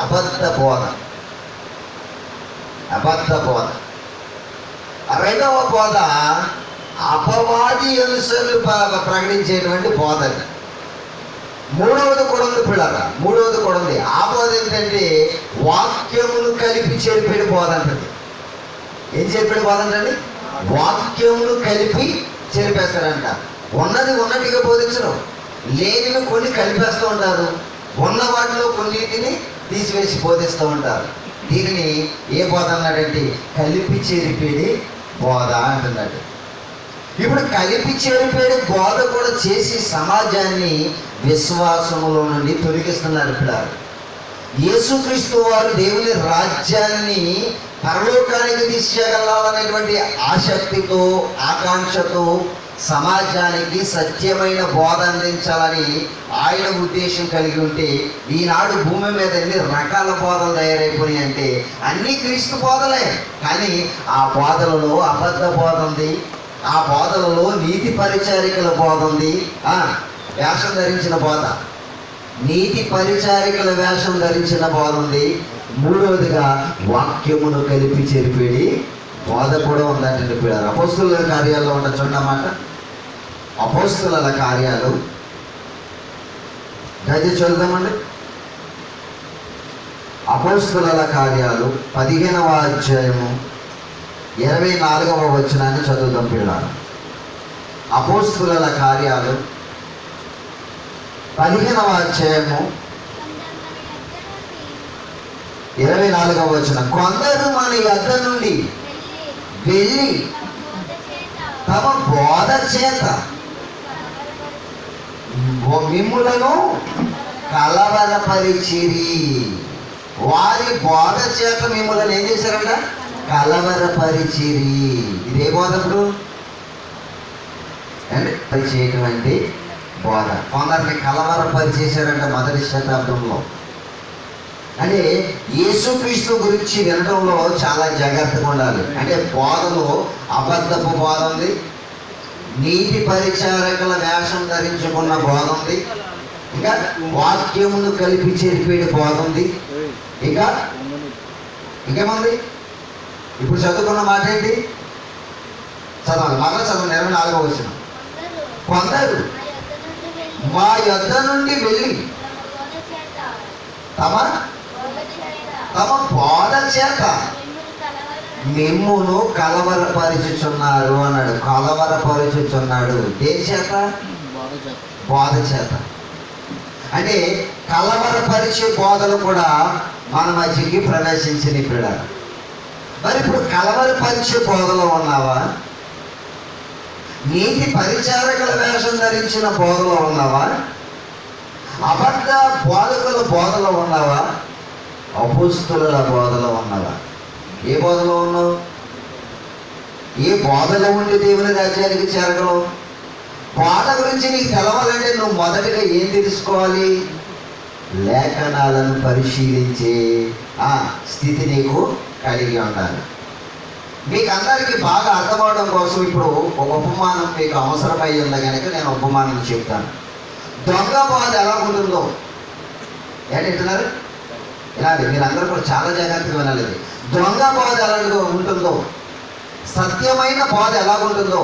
అబద్ధ బోధ. అబద్ధ బోధ. రెండవ బోధ అపవాది అనుసరులు ప్రకటించేటువంటి బోధ. మూడవది కూడా ఉంది పిల్లరా, మూడవది కూడా ఉంది. ఆ బోధ ఏంటంటే వాక్యమును కలిపి చెరిపేడు బోధ అంటది. ఏం చెరిపేడు బోధ అంటండి? వాక్యమును కలిపి చెరిపేస్తారంట. ఉన్నది ఉన్నట్టుగా బోధించడం, లేనివి కొన్ని కలిపేస్తూ ఉంటారు, ఉన్న వాటిలో కొన్నిటిని తీసివేసి బోధిస్తూ ఉంటారు. దీనిని ఏ బోధ అన్నాడంటే కలిపి చెరిపేడి బోధ అంటున్నాడు. ఇప్పుడు కలిపి చెరిపేడి బోధ కూడా చేసి సమాజాన్ని విశ్వాసములో నుండి తొలగిస్తున్నారు. పిల్లలు, యేసుక్రీస్తు వారు దేవుని రాజ్యాన్ని పరలోకానికి తీసుకెళ్ళాలనేటువంటి ఆసక్తితో, ఆకాంక్షతో సమాజానికి సత్యమైన బోధ అందించాలని ఆయన ఉద్దేశం కలిగి ఉంటే, ఈనాడు భూమి మీద ఎన్ని రకాల బోధలు తయారైపోయాయి అంటే అన్నీ క్రీస్తు బోధలే. కానీ ఆ బోధలలో అబద్ధ బోధ ఉంది, ఆ బోధలలో నీతి పరిచారికల బోధ ఉంది, వేషం ధరించిన బోధ, నీతి పరిచారికల వేషం ధరించిన బోధ ఉంది. మూడవదిగా వాక్యమును కలిపి చెరిపేడి బోధ కూడా ఉందంటే పిల్లలు. అపోస్తుల కార్యాల్లో ఉన్న చూడమాట, అపోస్తుల కార్యాలు గది చదువుదామండి. అపోస్తుల కార్యాలు 15వ అధ్యాయము 24వ వచనాన్ని చదువుదాం పిల్లలు. అపోస్తుల కార్యాలు 15వ అధ్యాయము 24వ వచనం. కొందరు మన యొద్ద నుండి వెళ్ళి తమ బోధ చేత మిమ్ములను కలవరపరిచిరి. వారి బోధ చేత మిమ్ములను ఏం చేశారంట? కలవరపరిచిరి. ఇదే బోధ ఇప్పుడు పరిచేటువంటి బోధ. కొందరిని కలవరపరిచేశారంట మొదటి శతాబ్దంలో. అంటే యేసుక్రీస్తు గురించి వినడంలో చాలా జాగ్రత్తగా ఉండాలి. అంటే బోధలో అబద్ధపు బోధ ఉంది, నీతి పరిచారకుల వేషం ధరించుకున్న బోధ ఉంది, ఇంకా వాక్యమును కలిపి చెరిపేడి బోధ ఉంది, ఇంకేముంది? ఇప్పుడు చదువుకున్న మాట ఏంటి? చదవాలి, మరలా చదవండి. 24వ వచనం. కొందరు మా యొద్ద నుండి వెళ్ళి తమ బోధ చేత మిమ్మును కలవరపరుచుచున్నారు అన్నాడు. కలవరపరుచుచున్నాడు దేని చేత? బోధ చేత. అంటే కలవరపరిచే బోధలు కూడా మన మధ్యకి ప్రవేశించిన ఇప్పుడు. మరి ఇప్పుడు కలవరపరిచే బోధలో ఉన్నావా? నీతి పరిచారకుల వేషం ధరించిన బోధలో ఉన్నావా? అబద్ధ బోధకుల బోధలో ఉన్నావా? అపోస్తుల బోధలో ఉన్నావా? ఏ బోధలో ఉన్నావు? ఏ బోధలో ఉండి దేవుని రాజ్యానికి చేరగలవు? బోధ గురించి నీకు తెలవాలంటే నువ్వు మొదటిగా ఏం తెలుసుకోవాలి? లేఖనాలను పరిశీలించే స్థితి నీకు కలిగి ఉండాలి. మీకు అందరికీ బాగా అర్థమవడం కోసం ఇప్పుడు ఒక ఉపమానం మీకు అవసరమై ఉంది కనుక నేను ఉపమానం చెప్తాను. దొంగ బోధ ఎలా ఉంటుందో ఏంటంటున్నారు? ఇలాంటి మీరందరూ కూడా చాలా జాగ్రత్తగా వినాలి. దొంగ బోధ ఎలాంటిదో ఉంటుందో, సత్యమైన బోధ ఎలా ఉంటుందో,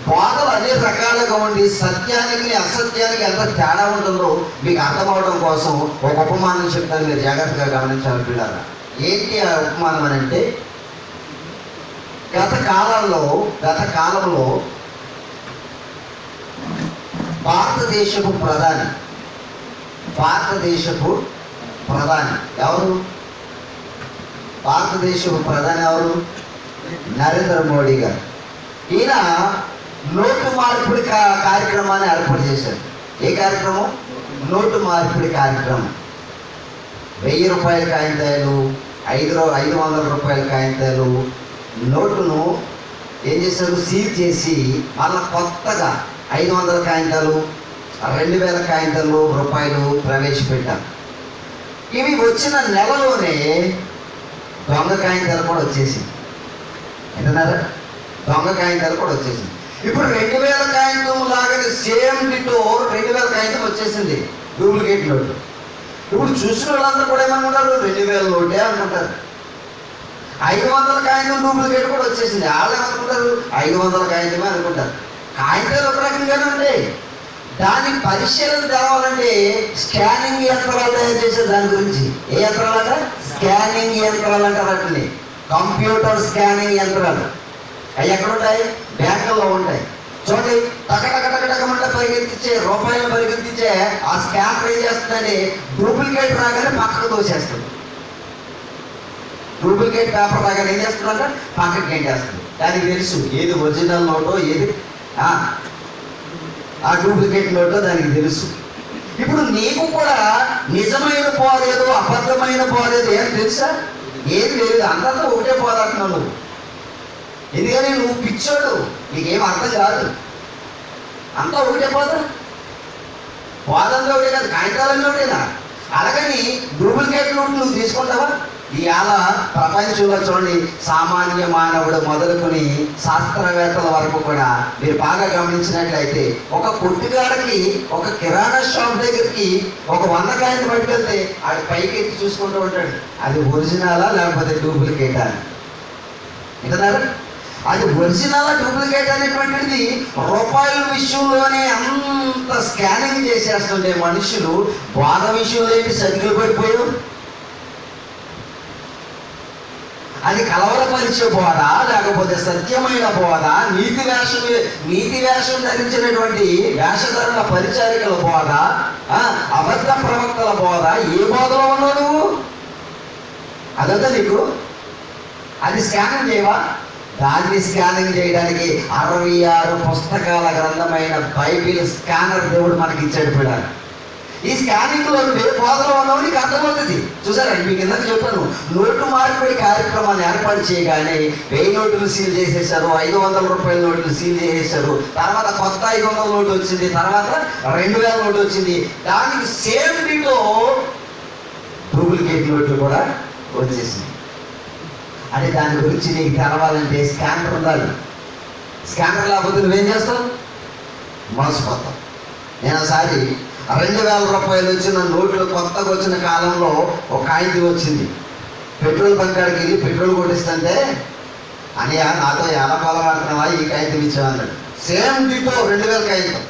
బోధలు అన్ని రకాలుగా ఉండి సత్యానికి అసత్యానికి ఎంత తేడా ఉంటుందో మీకు అర్థమవడం కోసం ఒక ఉపమానం చెప్తాను, మీరు జాగ్రత్తగా గమనించాలి పిల్లలు. ఏంటి ఆ ఉపమానం అని అంటే, గత కాలంలో భారతదేశపు ప్రధాని ఎవరు? భారతదేశపు ప్రధాని ఎవరు? నరేంద్ర మోడీ గారు. ఈయన నోటు మార్పిడి కార్యక్రమాన్ని ఏర్పాటు చేశారు. ఏ కార్యక్రమం? నోటు మార్పిడి కార్యక్రమం. 1000 రూపాయల కాగితాలు, 500 రూపాయల కాగితాలు నోటును ఏం చేశారు? సీల్ చేసి మళ్ళీ కొత్తగా 500 కాగితాలు, 2000 కాగితాలు రూపాయలు ప్రవేశపెట్టారు. ఇవి వచ్చిన నెలలోనే దొంగ కాగితాలు కూడా వచ్చేసింది. ఏంటన్నారా? దొంగ కాగితాలు కూడా వచ్చేసింది. ఇప్పుడు 2000 కాగితం లాగానే సేమ్ డిటో 2000 కాగితం వచ్చేసింది, డూప్లికేట్ నోటు. ఇప్పుడు చూసిన వాళ్ళందరూ కూడా ఏమనుకుంటారు, 2000 నోటే అనుకుంటారు. 500 కాగితం డూప్లికేట్ కూడా వచ్చేసింది. వాళ్ళు ఏమనుకుంటారు, 500 కాగితమే అనుకుంటారు. కాగితాలు ఒక రకంగానే ఉంటాయి. దాని పరిశీలన తేవాలంటే స్కానింగ్ యంత్రాలు తయారు చేసే దాని గురించి. ఏ యంత్రాలంట? స్కానింగ్ యంత్రాలు అంటారు వాటిని. కంప్యూటర్ స్కానింగ్ యంత్రాలు. అవి ఎక్కడుంటాయి? బ్యాంకుల్లో ఉంటాయి. చూడండి, టకటకటకటకమంటే పరిగెత్తించే, రూపాయలు పరిగెత్తించే ఆ స్కానర్ ఏం చేస్తుందని డూప్లికేట్ రాగానే పక్కకు తోసేస్తుంది. డూప్లికేట్ పేపర్ రాగానే ఏం చేస్తుందంట? పక్కకి ఏం చేస్తుంది. దానికి తెలుసు ఏది ఒరిజినల్ నోటో, ఏది ఆ డూప్లికేట్ నోటో దానికి తెలుసు. ఇప్పుడు నీకు కూడా నిజమైన పోలేదు, అబద్ధమైన పోలేదు ఏం తెలుసా? ఏది లేదు. అందరితో ఒకటే పోదంటున్నావు నువ్వు. ఎందుకని నువ్వు పిచ్చోడు, నీకేం అర్థం కాదు. అంతా ఒకటే పోదా? పోదంతా ఒకటే కాదు, కాగితాలన్నీ ఒకటేనా? అలాగని డూప్లికేట్ నోట్ నువ్వు తీసుకుంటావా? ఇవాళ ప్రపంచంలో చూడండి, సామాన్య మానవుడు మొదలుకొని శాస్త్రవేత్తల వరకు కూడా మీరు బాగా గమనించినట్లయితే, ఒక కొట్టుగాడికి, ఒక కిరాణా షాప్ దగ్గరికి ఒక 100 కాయలు పట్టుకెళ్తే ఆడు పైకి ఎత్తి చూసుకుంటూ ఉంటాడు, అది ఒరిజినలా లేకపోతే డూప్లికేటా అని. వింటున్నారా? అది ఒరిజినల్ డూప్లికేట్ అనేటువంటిది రూపాయల విషయంలోనే అంత స్కానింగ్ చేసేస్తుంటే మనుషులు బాధ విషయంలో ఏంటి సరిగ్గా పడిపోయావు? అది కలవరపరిచే బోధ, లేకపోతే సత్యమైన బోధ, నీతి వేషం ధరించినటువంటి వేషధరణ పరిచారికల బోధ, అబద్ధ ప్రవక్తల బోధ, ఏ బోధలో ఉన్నావు నువ్వు? అదంతా నీకు. అది స్కానింగ్ చేయవా? దాన్ని స్కానింగ్ చేయడానికి 66 పుస్తకాల గ్రంథమైన బైబిల్ స్కానర్ దేవుడు మనకి ఇచ్చాడు పిల్లలు. ఈ స్కానింగ్ లో నువ్వు ఏ బోధలో ఉన్నావు నీకు అర్థమవుతుంది. చూసారండి, మీకు ఇందాక చెప్పాను, నోటు మార్పిడి కార్యక్రమాన్ని ఏర్పాటు చేయగానే 1000 నోటులు సీల్ చేసేసారు, 500 రూపాయల నోట్లు సీల్ చేసేసారు. తర్వాత కొత్త 500 నోటు వచ్చింది, తర్వాత 2000 నోటు వచ్చింది. దానికి సేమ్ డీలో డూప్లికేట్ నోట్లు కూడా వచ్చేసింది. అంటే దాని గురించి నీకు తెలవాలంటే స్కానర్ ఉండాలి. స్కానర్ లేకపోతే నువ్వేం చేస్తావు? మోసపోతావు. నేను ఒకసారి 2000 రూపాయలు వచ్చిన నోట్లు కొత్తగా వచ్చిన కాలంలో ఒక కాగితం వచ్చింది. పెట్రోల్ బంక్ కాడికి వెళ్ళి పెట్రోల్ కొట్టిస్తుంటే, అనియా నాతో ఎనపాల వాడుతున్నావా, ఈ కాగితం ఇచ్చామన్నాడు. సేమ్ డిటో 2000 కాగితం.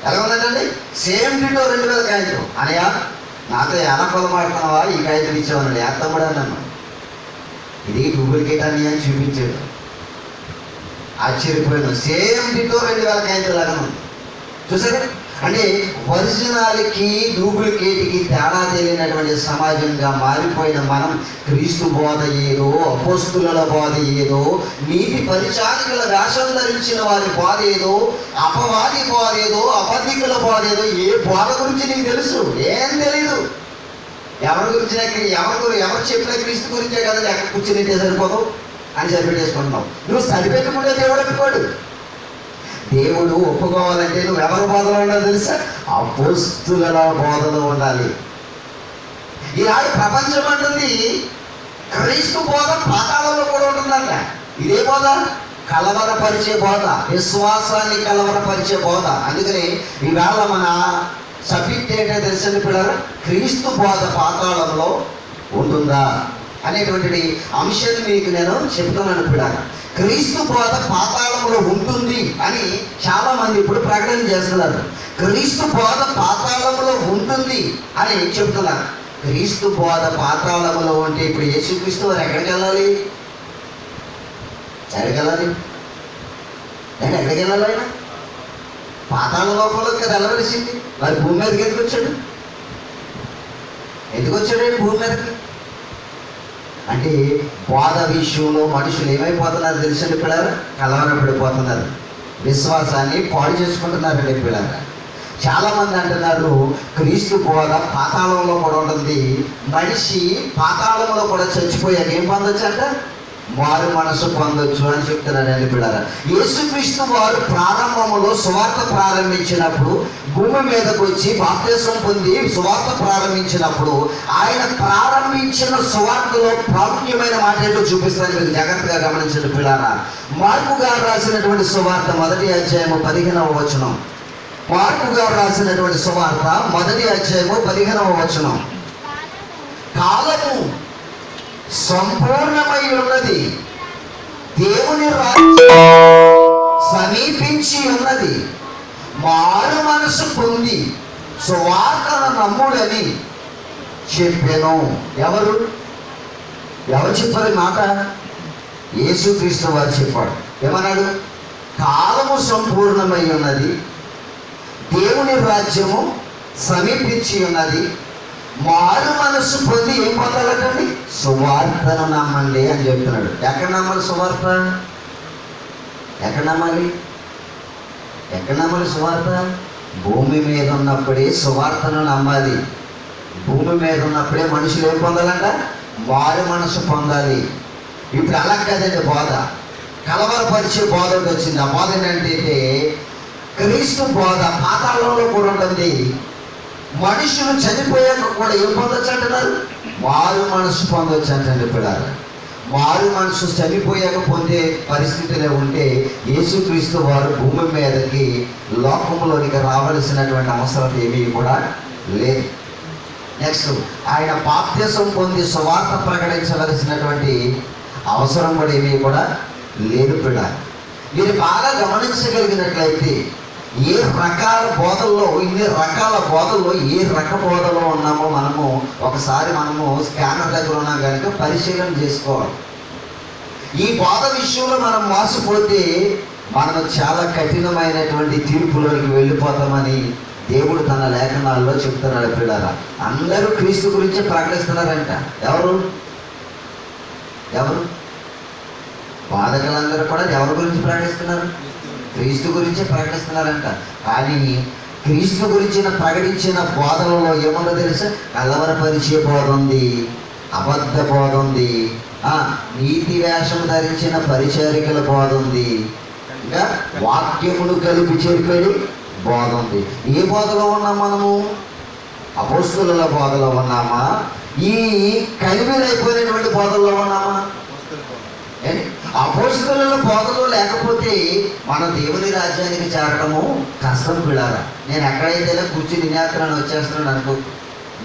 ఎలా ఉందండి? సేమ్ డిటో 2000 కాగితం. అనియా నాతో ఎనపాల వాడుతున్నావా, ఈ కాగితం ఇచ్చామన్నాడు. ఎంత కూడా అన్నాను, ఇది డూప్లికేట్ అని చూపించాడు. ఆశ్చర్యపోయాను. సేమ్ డిటో 2000 కాగితం లాగా ఉంది. చూసారా? అంటే ఒరిజినాల్కి డూప్లికేట్కి తేడా తెలియనటువంటి సమాజంగా మారిపోయిన మనం క్రీస్తు బోధ ఏదో, అపోస్తుల బోధ ఏదో, నీతి పరిచారికల వేషం ధరించిన వారి బోధ ఏదో, అపవాది బోధ ఏదో, అబద్ధికుల బోధ ఏదో, ఏ బోధ గురించి నీకు తెలుసు? ఏం తెలీదు. ఎవరి గురించి ఎవరు చెప్పిన క్రీస్తు గురించే కదా, ఎక్కడ కూర్చునింటే సరిపోదు అని సరిపెట్టేసుకుంటున్నావు. నువ్వు సరిపెట్టుకుంటే దేవుడు ఒప్పుకోడు. దేవుడు ఒప్పుకోవాలంటే నువ్వు ఎవరి బోధలో ఉండాలి తెలుసా? అపోస్తుల బోధలో ఉండాలి. ఈనాడు ప్రపంచం అంటుంది క్రీస్తు బోధ పాతాళంలో కూడా ఉంటుందంట. ఇదే బోధ కలవరపరిచే బోధ, విశ్వాసాన్ని కలవరపరిచే బోధ. అందుకని ఈవేళ మన సబ్జెక్ట్ ఏంటో తెలుసండి పిల్లలు, క్రీస్తు బోధ పాతాళంలో ఉంటుందా అనేటువంటి అంశాన్ని మీకు నేను చెప్తున్నాను పిల్లలు. క్రీస్తు బోధ పాతాళంలో ఉంటుంది అని చాలా మంది ఇప్పుడు ప్రకటన చేస్తున్నారు. క్రీస్తు బోధ పాతాళంలో ఉంటుంది అని చెప్తున్నారు. క్రీస్తు బోధ పాతాళంలో ఉంటే ఇప్పుడు యేసుక్రీస్తు వారు ఎక్కడికి వెళ్ళాలి? ఎక్కడికి వెళ్ళాలి ఆయన? పాతాళ లోపంలోకి కదా వెళ్ళవలసింది. మరి భూమి మీదకి ఎందుకు వచ్చాడు? భూమి మీదకి అంటే బోధ విషయంలో మనుషులు ఏమైపోతున్నారు తెలుసండి పిల్లలు? కలవరపడిపోతున్నారు, విశ్వాసాన్ని పాడు చేసుకుంటున్నారండి పిల్లలు. చాలామంది అంటున్నారు క్రీస్తు బోధ పాతాళంలో కూడా ఉంటుంది, మనిషి పాతాళంలో కూడా చచ్చిపోయాక ఏం పొందొచ్చు అంట? మారు మనసు పొందొచ్చు అని చెప్తున్నారండి పిల్లలు. యేసుక్రీస్తు వారు ప్రారంభంలో సువార్త ప్రారంభించినప్పుడు, భూమి మీదకు వచ్చి బాప్తిసం పొంది సువార్త ప్రారంభించినప్పుడు, ఆయన ప్రారంభించిన సువార్తలో ప్రాముఖ్యమైన మాట ఏంటో చూపిస్తాను, మీరు జాగ్రత్తగా గమనించండి పిల్లలు. మార్కు గారు రాసినటువంటి సువార్త 1వ అధ్యాయము 15వ వచనం. మార్కు గారు రాసినటువంటి సువార్త 1వ అధ్యాయము 15వ వచనం. కాలము సంపూర్ణమై ఉన్నది, దేవుని రాజ్యం సమీపించి ఉన్నది, మారు మనసు పొంది సువార్తను నమ్ముడని చెప్పాను. ఎవరు చెప్పారు ఈ మాట? యేసుక్రీస్తు వారు చెప్పాడు. ఏమన్నాడు? కాలము సంపూర్ణమై ఉన్నది, దేవుని రాజ్యము సమీపించి ఉన్నది, మారు మనసు పొంది ఏం పొందాలటండి? సువార్తను నమ్మండి అని చెప్తున్నాడు. ఎక్కడ నమ్మాలి సువార్త? ఎక్కడ నమ్మాలి సువార్త? భూమి మీద ఉన్నప్పుడే సువార్తను నమ్మాలి. భూమి మీద ఉన్నప్పుడే మనుషులు ఏం పొందాలంట? మారు మనసు పొందాలి. ఇప్పుడు అలా కదండి బోధ, కలవరపరిచే బోధ వచ్చింది. ఆ బోధ ఏంటంటే క్రీస్తు బోధ పాతాళంలో కూడా ఉంటుంది. మనుషులు చనిపోయాక కూడా ఏం పొందొచ్చు అంటున్నారు? మారు మనసు పొందొచ్చు అంటండి పిల్లలు. మారు మనసు చనిపోయాక పొందే పరిస్థితిలో ఉంటే యేసుక్రీస్తు వారు భూమి మీదకి లోకంలోనికి రావలసినటువంటి అవసరం ఏమీ కూడా లేదు. నెక్స్ట్, ఆయన బాప్తిసం పొంది సువార్త ప్రకటించవలసినటువంటి అవసరం కూడా ఏమీ కూడా లేదు పిల్లలు. మీరు బాగా గమనించగలిగినట్లయితే ఏ రకాల బోధల్లో, ఇన్ని రకాల బోధల్లో ఏ రక బోధలో ఉన్నామో ఒకసారి మనము స్కానర్ దగ్గర ఉన్నాం కనుక పరిశీలన చేసుకోవాలి. ఈ బోధ విషయంలో మనం మోసపోతే మనం చాలా కఠినమైనటువంటి తీర్పులోనికి వెళ్ళిపోతామని దేవుడు తన లేఖనాల్లో చెప్తున్నాడు పిల్లరా. అందరూ క్రీస్తు గురించి ప్రకటిస్తున్నారంట. ఎవరు బాధకులందరూ కూడా ఎవరి గురించి ప్రకటిస్తున్నారు? క్రీస్తు గురించి ప్రకటిస్తున్నారంట. కానీ క్రీస్తు గురించి ప్రకటించిన బోధనలో ఏమన్నా తెలుసా? కలవరపరిచే బోధ ఉంది, అబద్ధ బోధ ఉంది, నీతి వేషం ధరించిన పరిచారికల బోధ ఉంది, ఇంకా వాక్యమును కలిపి చెప్పేది బోధ ఉంది. ఏ బోధలో ఉన్నాం మనము? అపోస్తలుల బోధలో ఉన్నామా? ఈ కలివిలైపోయినటువంటి బోధల్లో ఉన్నామా? అపోస్తలుల బోధలో లేకపోతే మన దేవుని రాజ్యానికి చేరడము కష్టం పిల్లారా. నేను ఎక్కడైతే కూర్చుని వినేస్తున్నాను వచ్చేస్తున్నాను అనుకో,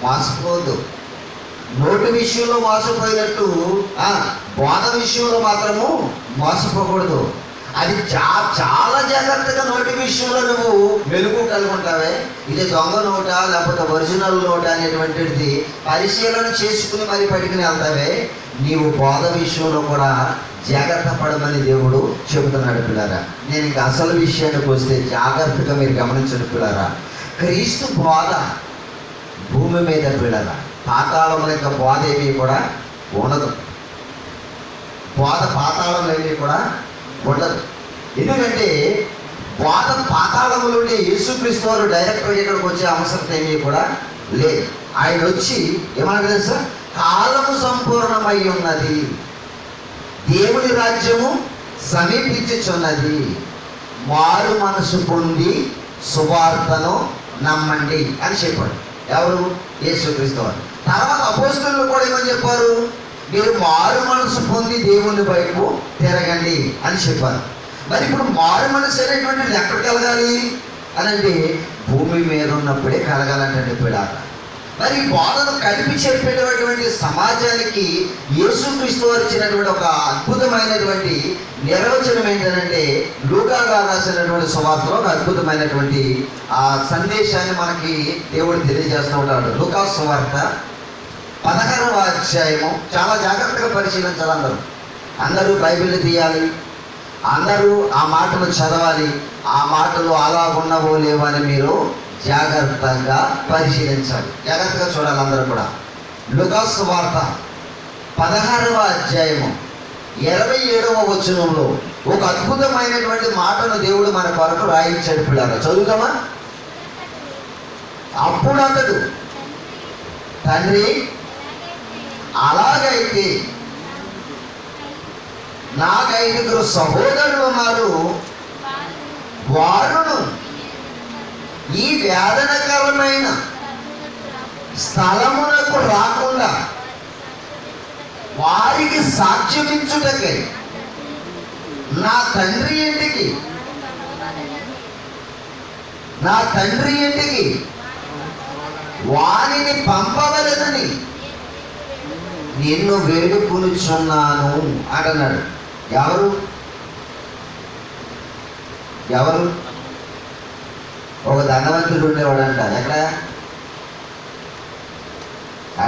మోసపోవద్దు. నోటి విషయంలో మోసపోయినట్టు బోధ విషయంలో మాత్రము మోసపోకూడదు. అది చాలా జాగ్రత్తగా నోటి విషయంలో నువ్వు వెలుగు కలుగుంటావే. ఇది దొంగ నోట లేకపోతే ఒరిజినల్ నోట అనేటువంటిది పరిశీలన చేసుకుని మరి పట్టుకుని వెళ్తావే. నీవు బోధ విషయంలో కూడా జాగ్రత్త పడమని దేవుడు చెబుతున్నాడు పిల్లారా. నేను ఇంకా అసలు విషయానికి వస్తే జాగ్రత్తగా మీరు గమనించండి పిల్లారా. క్రీస్తు బోధ భూమి మీద పిల్లారా, పాతాళం యొక్క బోధ ఏమీ కూడా ఉండదు. బోధ పాతాళంలో ఏమీ కూడా ఉండదు. ఎందుకంటే బోధ పాతాళంలోనే యేసుక్రీస్తు వారు డైరెక్ట్గా ఇక్కడికి వచ్చే అవసరం ఏమీ కూడా లేదు. ఆయన వచ్చి ఏమన్నా తెలుసా? కాలము సంపూర్ణమై ఉన్నది, దేవుని రాజ్యము సమీపించుచున్నది, మారు మనసు పొంది సువార్తను నమ్మండి అని చెప్పాడు. ఎవరు? యేసుక్రీస్తు వారు. తర్వాత అపోస్తలులు కూడా ఏమని చెప్పారు? మీరు మారు మనసు పొంది దేవుని వైపు తిరగండి అని చెప్పారు. మరి ఇప్పుడు మారు మనసు అనేటువంటిది ఎక్కడ కలగాలి అని అంటే భూమి మీద ఉన్నప్పుడే కలగాలంటే పిల్లారా. మరి ఈ బోధను కలిపి చెప్పేటటువంటి సమాజానికి యేసుక్రీస్తు వారు ఇచ్చినటువంటి ఒక అద్భుతమైనటువంటి నిర్వచనం ఏంటంటే లూకా గారు రాసినటువంటి సువార్తలో ఒక అద్భుతమైనటువంటి ఆ సందేశాన్ని మనకి దేవుడు తెలియజేస్తూ ఉంటాడు. లూకా సువార్త 16వ అధ్యాయము చాలా జాగ్రత్తగా పరిశీలించాలి. అందరూ బైబిల్ని తీయాలి, అందరూ ఆ మాటలు చదవాలి. ఆ మాటలు అలా ఉన్నవో లేవో అని మీరు జాగ్రత్తగా పరిశీలించాలి, జాగ్రత్తగా చూడాలి అందరూ కూడా. లూకా సువార్త 16వ అధ్యాయము 27వ వచనంలో ఒక అద్భుతమైనటువంటి మాటను దేవుడు మన కొరకు రాయించాడు పిల్లారా. చదువుతామా? అప్పుడు అతడు, తండ్రి అలాగైతే నాకు 5 సహోదరులు ఉన్నారు, వారును ఈ వేదనకరమైన స్థలమునకు రాకుండా వారికి సాక్ష్యమిచ్చుటకై నా తండ్రి ఇంటికి నా తండ్రి ఇంటికి వానిని పంపవలెనని నిన్ను వేడుకొనుచున్నాను అంటున్నాడు. ఎవరు ఎవరు? ఒక ధనవంతుడు ఉండేవాడంట. ఎక్కడ?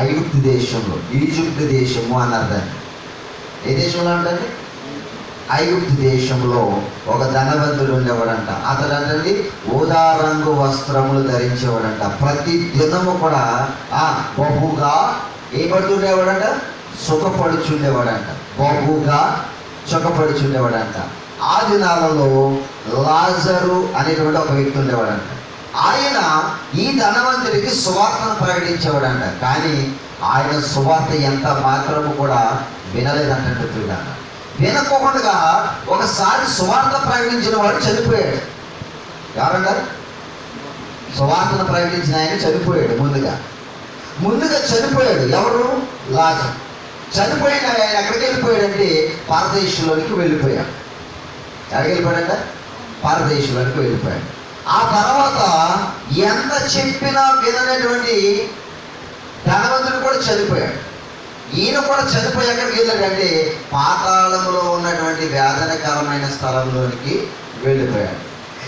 ఐగుప్తు దేశంలో. ఈజిప్ట్ దేశము అన్నారు దాన్ని. ఏ దేశంలో అంటే ఐగుప్తు దేశంలో ఒక ధనవంతుడు ఉండేవాడంట. అతడు అంటే ఊదా రంగు వస్త్రములు ధరించేవాడంట. ప్రతి దినము కూడా బహుగా ఏపడుతుండేవాడంట, సుఖపడుచుండేవాడంట. బహుగా సుఖపడుచుండేవాడంట. ఆ దినాలలో లాజరు అనేటువంటి ఒక వ్యక్తి ఉండేవాడంట. ఆయన ఈ ధనవంతుడికి సువార్తను ప్రకటించేవాడంట. కానీ ఆయన సువార్త ఎంత మాత్రము కూడా వినలేదంటే చూడాలి. వినకోకుండా ఒకసారి సువార్త ప్రకటించిన వాడు చనిపోయాడు. ఎవరంటారు? సువార్తను ప్రకటించిన ఆయన చనిపోయాడు. ముందుగా చనిపోయాడు. ఎవరు? లాజరు. చనిపోయిన ఆయన ఎక్కడికి వెళ్ళిపోయాడంటే పరదేశంలోనికి వెళ్ళిపోయాడు. ఎక్కడికి వెళ్ళిపోయాడంట? పరదేశంలోనికి వెళ్ళిపోయాడు. ఆ తర్వాత ఎంత చెప్పినా విననటువంటి ధనవంతుడు కూడా చనిపోయాడు. ఈయన కూడా చనిపోయి ఎక్కడికి వెళ్ళాడంటే పాతాళంలో ఉన్నటువంటి వేదనకరమైన స్థలంలోనికి వెళ్ళిపోయాడు.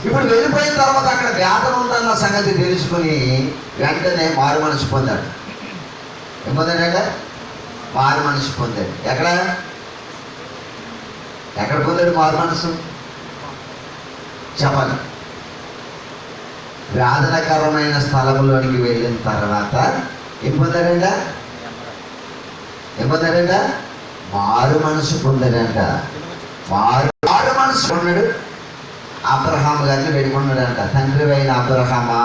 ఇప్పుడు వెళ్ళిపోయిన తర్వాత అక్కడ వేదన ఉందన్న సంగతి తెలుసుకుని వెంటనే మారు మనసు పొందాడు. ఏం పొందాడంటే మారు మనసు పొందాడు. ఎక్కడ పొందాడు మారు మనసు? చెప్పాలి. వేదనకరమైన స్థలంలోనికి వెళ్ళిన తర్వాత ఏం పొందాడంట? మారు మనసు పొందాడంట. మారు మనసు పొందాడు. అబ్రహాము గారిని వేడుకున్నాడంట. తండ్రి అయిన అబ్రహామా,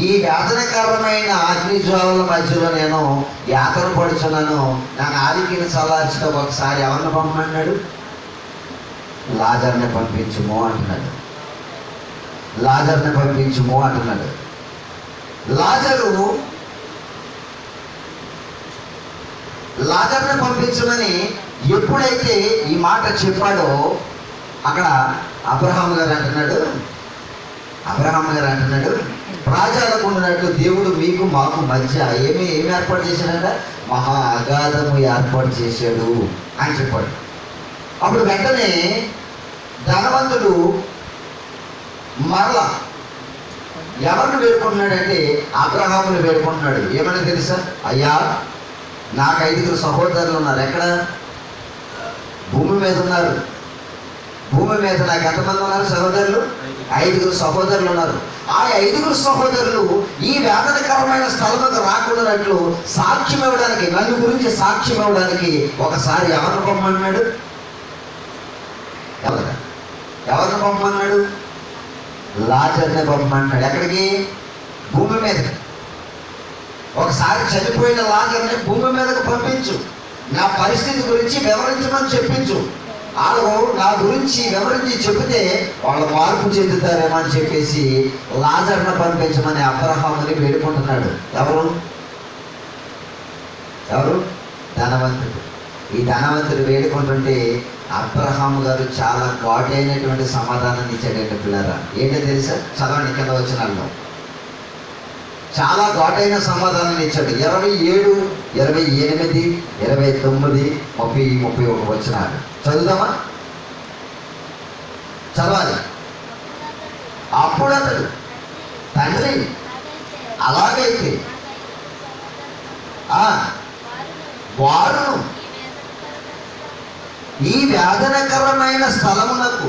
ఈ వేదనకరమైన అగ్నిజ్వాలల మధ్యలో నేను యాతన పడుచున్నాను. నాకు ఆదికిని చల్లార్చిన ఒకసారి ఎవరిని పంపమన్నాడు? లాజర్ని పంపించుము అంటున్నాడు. లాజర్ని పంపించుము అంటున్నాడు. లాజర్ని పంపించమని ఎప్పుడైతే ఈ మాట చెప్పాడో అక్కడ అబ్రహాం గారు అంటున్నాడు రాజాలకు ఉన్నట్లు దేవుడు మీకు మాకు మధ్య ఏమి ఏర్పాటు చేశాడంట? మహా అగాధము ఏర్పాటు చేశాడు అని చెప్పాడు. అప్పుడు వెంటనే ధనవంతుడు మరలా ఎవరిని వేడుకుంటున్నాడంటే అబ్రహాముని వేడుకుంటున్నాడు. ఏమని తెలుసా? అయ్యా, నాకు 5 సహోదరులు ఉన్నారు. ఎక్కడ? భూమి మీద ఉన్నారు. భూమి మీద నాకు ఎంతమంది ఉన్నారు? సహోదరులు 5 సహోదరులు ఉన్నారు. ఆ 5 సహోదరులు ఈ వేదనకరమైన స్థలముకు రాకుండానట్లు సాక్ష్యం ఇవ్వడానికి, నన్ను గురించి సాక్ష్యం ఇవ్వడానికి ఒకసారి ఎవరిని పంపమన్నాడు? ఎవరిని పంపమన్నాడు? లాజర్ని పంపమన్నాడు. ఎక్కడికి? భూమి మీద. ఒకసారి చనిపోయిన లాజర్ని భూమి మీదకు పంపించు, నా పరిస్థితి గురించి వివరించమని చెప్పించు. వాళ్ళు నా గురించి వివరించి చెబితే వాళ్ళు మార్పు చెందుతారేమో అని చెప్పేసి లాజర్ను పంపించమని అబ్రహాముని వేడుకుంటున్నాడు. ఎవరు? ధనవంతుడు. ఈ ధనవంతుడు వేడుకుంటుంటే అబ్రహాము గారు చాలా ఘాటైనటువంటి సమాధానాన్ని ఇచ్చాడంటే పిల్లరా. ఏంటో తెలుసా? చదవండి కింద వచనాల్లో. చాలా ఘాటైన సమాధానాన్ని ఇచ్చాడు. 27, 28, 29, 30, 31 వచనాలు చదువుదామా? చదవాలి. అప్పుడు అతడు, తండ్రి అలాగైతే వారును ఈ వేదనకరమైన స్థలమునకు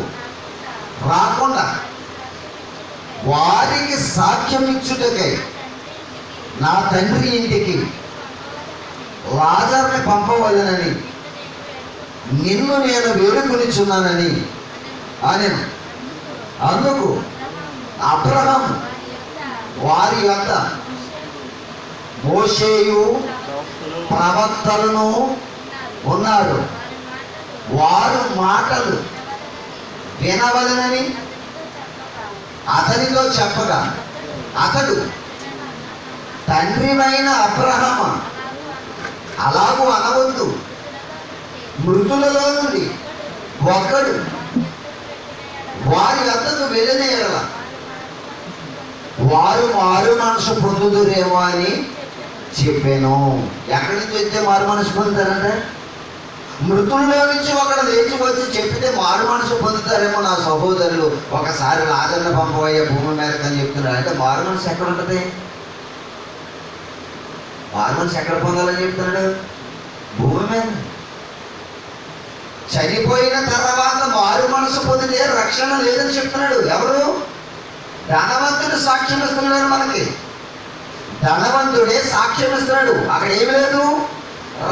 రాకుండా వారికి సాక్ష్యం ఇచ్చుటకై నా తండ్రి ఇంటికి లాజర్ని పంపవలెనని నిన్ను నేను వేడుకొనిచున్నానని అనెను. అందుకు అబ్రహాము వారి యొద్ద మోషేయు ప్రవక్తలను ఉన్నారు, వారు మాటలు వినవలెనని అతనితో చెప్పగా అతడు, తండ్రివైన అబ్రహాము, అలాగూ అనవద్దు, మృతులలో నుండి ఒకడు వారి వద్దకు వెళ్ళిన ఎడల వారు మారు మనసు పొందుదురేమో అని చెప్పాను. ఎక్కడి నుంచి వస్తే మారు మనసు పొందుతారంటే, మృతుల్లో నుంచి ఒకడు లేచి వచ్చి చెప్పితే మారు మనసు పొందుతారేమో నా సహోదరులు. ఒకసారి లాజర్ని పంపవయ్యా భూమి మీదకి అని చెప్తున్నాడు. అంటే మారు మనసు ఎక్కడ ఉంటుంది? మారు మనసు ఎక్కడ పొందాలని చెప్తున్నాడు? భూమి మీద. చనిపోయిన తర్వాత మారు మనసు పొందితే రక్షణ లేదని చెప్తున్నాడు. ఎవరు? ధనవంతుడు సాక్ష్యం ఇస్తున్నాడు. మనకి ధనవంతుడే సాక్ష్యం ఇస్తున్నాడు. అక్కడ ఏమి లేదు,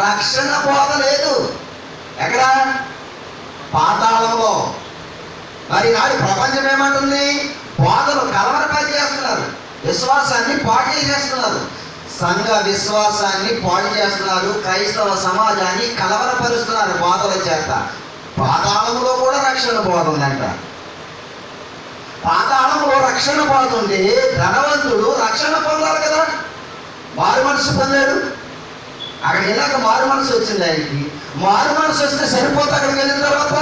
రక్షణ బోధ లేదు. ఎక్కడ? పాతాళంలో. మరి నాడు ప్రపంచం ఏమంటుంది? బోధలు కలవరపాటు చేస్తున్నారు, విశ్వాసాన్ని పాడు చేసేస్తున్నారు, సంఘ విశ్వాసాన్ని పాడు చేస్తున్నారు, క్రైస్తవ సమాజాన్ని కలవరపరుస్తున్నారు బోధల చేత. పాతాళంలో కూడా రక్షణ బోధ ఉందంట. పాతాళంలో రక్షణ బోధ ఉంది. ధనవంతుడు రక్షణ పొందాలి కదా, మారు మనసు పొందాడు. అక్కడికి వెళ్ళాక మారు మనసు వచ్చింది ఆయనకి. మారు మనసు వస్తే సరిపోతే అక్కడికి వెళ్ళిన తర్వాత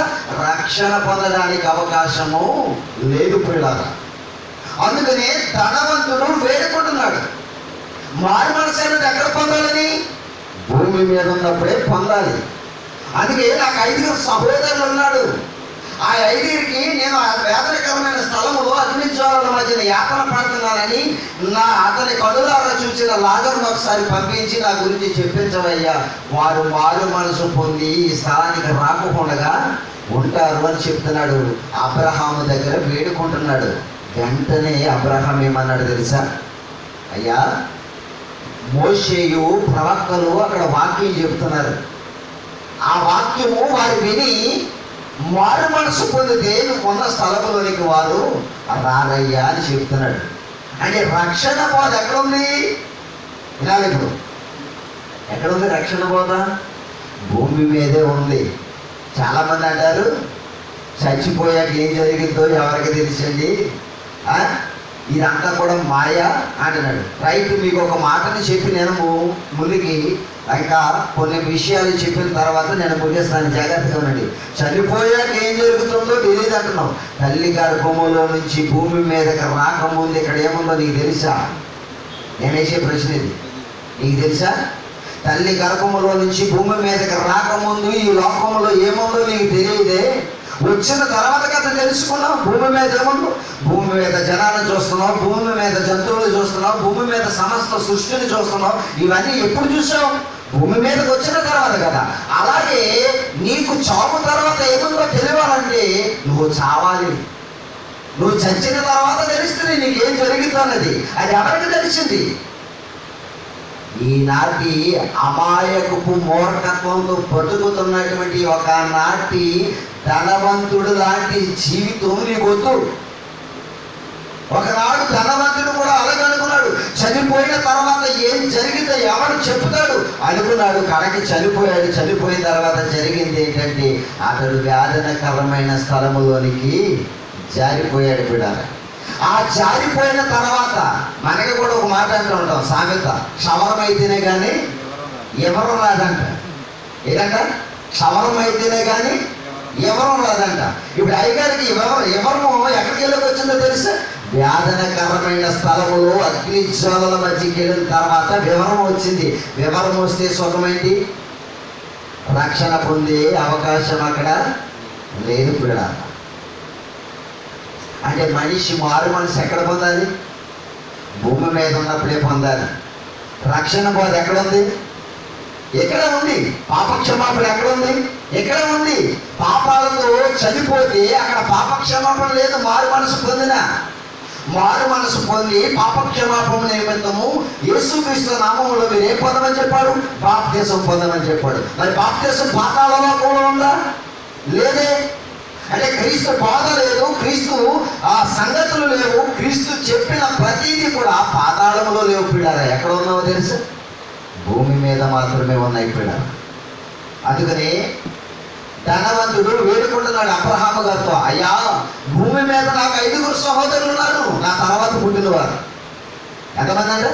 రక్షణ పొందడానికి అవకాశము లేదు పిల్లల. అందుకనే ధనవంతుడు వేడుకుంటున్నాడు. మారు మనసు అనేది ఎక్కడ పొందాలని? భూమి మీద ఉన్నప్పుడే పొందాలి. అందుకే నాకు 5 సహోదరులు ఉన్నాడు. ఆ 5కి నేను ఆ వేదనకరమైన స్థలములో అగ్నిజ్వాలల మధ్యన యాతన పడుతున్నానని అతని కనులారా చూసిన లాజరును ఒకసారి పంపించి నా గురించి చెప్పించవయ్యా, వారు మారు మనసు పొంది ఈ స్థలానికి రాకుండా ఉంటారు అని చెప్తున్నాడు. అబ్రహాము దగ్గర వేడుకుంటున్నాడు. వెంటనే అబ్రహాం ఏమన్నాడు తెలుసా? అయ్యా, మోషేయు ప్రవక్తలు అక్కడ వాక్యం చెప్తున్నారు. ఆ వాక్యము వారు విని మారు మనసు పొందితే నువ్వు ఉన్న స్థలంలోనికి వారు రారయ్యా అని చెప్తున్నాడు. అంటే రక్షణ బోధ ఎక్కడుంది? వినాలి ఇప్పుడు. ఎక్కడుంది రక్షణ బోధ? భూమి మీదే ఉంది. చాలామంది అంటారు చచ్చిపోయాక ఏం జరిగిందో ఎవరికి తెలిసింది, ఇదంతా కూడా మాయ అంటున్నాడు. రైట్, మీకు ఒక మాటని చెప్పి నేను ముందుకి ఇంకా కొన్ని విషయాలు చెప్పిన తర్వాత నేను ముగిస్తాను. జాగ్రత్తగా ఉండండి. చనిపోయాక ఏం జరుగుతుందో తెలియదు అంటున్నావు. తల్లి గర్భములో నుంచి భూమి మీదకి రాకముందు ఇక్కడ ఏముందో నీకు తెలుసా? నేను వేసే ప్రశ్న ఇది. నీకు తెలుసా? తల్లి గర్భములో నుంచి భూమి మీదకి రాకముందు ఈ లోకంలో ఏముందో నీకు తెలియదే. వచ్చిన తర్వాత కదా తెలుసుకున్నావు. భూమి మీద ఏముందో? భూమి మీద జనాలను చూస్తున్నావు, భూమి మీద జంతువులు చూస్తున్నావు, భూమి మీద సమస్త సృష్టిని చూస్తున్నావు. ఇవన్నీ ఎప్పుడు చూసావు? భూమి మీదకి వచ్చిన తర్వాత కదా. అలాగే నీకు చావు తర్వాత ఏముందో తెలియాలంటే నువ్వు చావాలి. నువ్వు చచ్చిన తర్వాత తెలుస్తుంది నీకేం జరుగుతున్నది. అది ఎవరికి తెలిసింది? ఈనాటి అమాయకపు మూర్ఖత్వంతో బతుకుతున్నటువంటి ఒకనాటి ధనవంతుడు లాంటి జీవితం నీకొద్దు. ఒకనాడు ధనవంతుడు కూడా అలాగనుకున్నాడు. చనిపోయిన తర్వాత ఏం జరిగిందో ఎవరు చెప్తాడు అనుకున్నాడు. కడకి చనిపోయాడు. చనిపోయిన తర్వాత జరిగింది ఏంటంటే అతడు వేదనకరమైన స్థలములోనికి జారిపోయాడు. బిడ్డారా, ఆ జారిపోయిన తర్వాత మనకి కూడా ఒక మాట అంటూ ఉంటాం, సామెత, క్షవరం అయితేనే కానీ ఎవరు రాదంట. ఏదంట? క్షవరం అయితేనే కానీ ఎవరు రాదంట. ఇప్పుడు అయ్యగారికి ఎవరు ఎక్కడికి వెళ్ళకి వచ్చిందో తెలుసా? వేదనకరమైన స్థలములో అగ్నిజ్వాలల మధ్యకి వెళ్ళిన తర్వాత వివరం వచ్చింది. వివరం వస్తే సుఖమైంది, రక్షణ పొందే అవకాశం అక్కడ లేదు. పిల్ల అంటే మనిషి మారు మనసు ఎక్కడ పొందాలి? భూమి మీద ఉన్నప్పుడే పొందాలి. రక్షణ బోధ ఎక్కడ ఉంది? ఎక్కడ ఉంది? పాపక్షమాపణ ఎక్కడ ఉంది? ఎక్కడ ఉంది? పాపాలతో చనిపోతే అక్కడ పాపక్షమాపణ లేదు. మారు మనసు పొందిన, మారు మనసు పొంది పాపక్షమాపణ నిమిత్తము యేసుక్రీస్తు నామములో మీరు ఏం పొందమని చెప్పాడు? బాప్తిసం పొందమని చెప్పాడు. మరి బాప్తిసం పాతాళంలో కూడా ఉందా? లేదే. అంటే క్రీస్తు బాధ లేదు, క్రీస్తు ఆ సంగతులు లేవు, క్రీస్తు చెప్పిన ప్రతిదీ కూడా పాతాళంలో లేవు. పిల్లారా, ఎక్కడ ఉన్నావో తెలుసు? భూమి మీద మాత్రమే ఉన్నాయి పిల్లారా. అందుకని ధనవంతుడు వేడుకుంటున్నాడు అబ్రహాము గారితో, అయ్యా, భూమి మీద నాకు 5 సహోదరులు ఉన్నారు, నా తర్వాత పుట్టినవారు. ఎంతమంది అంటే?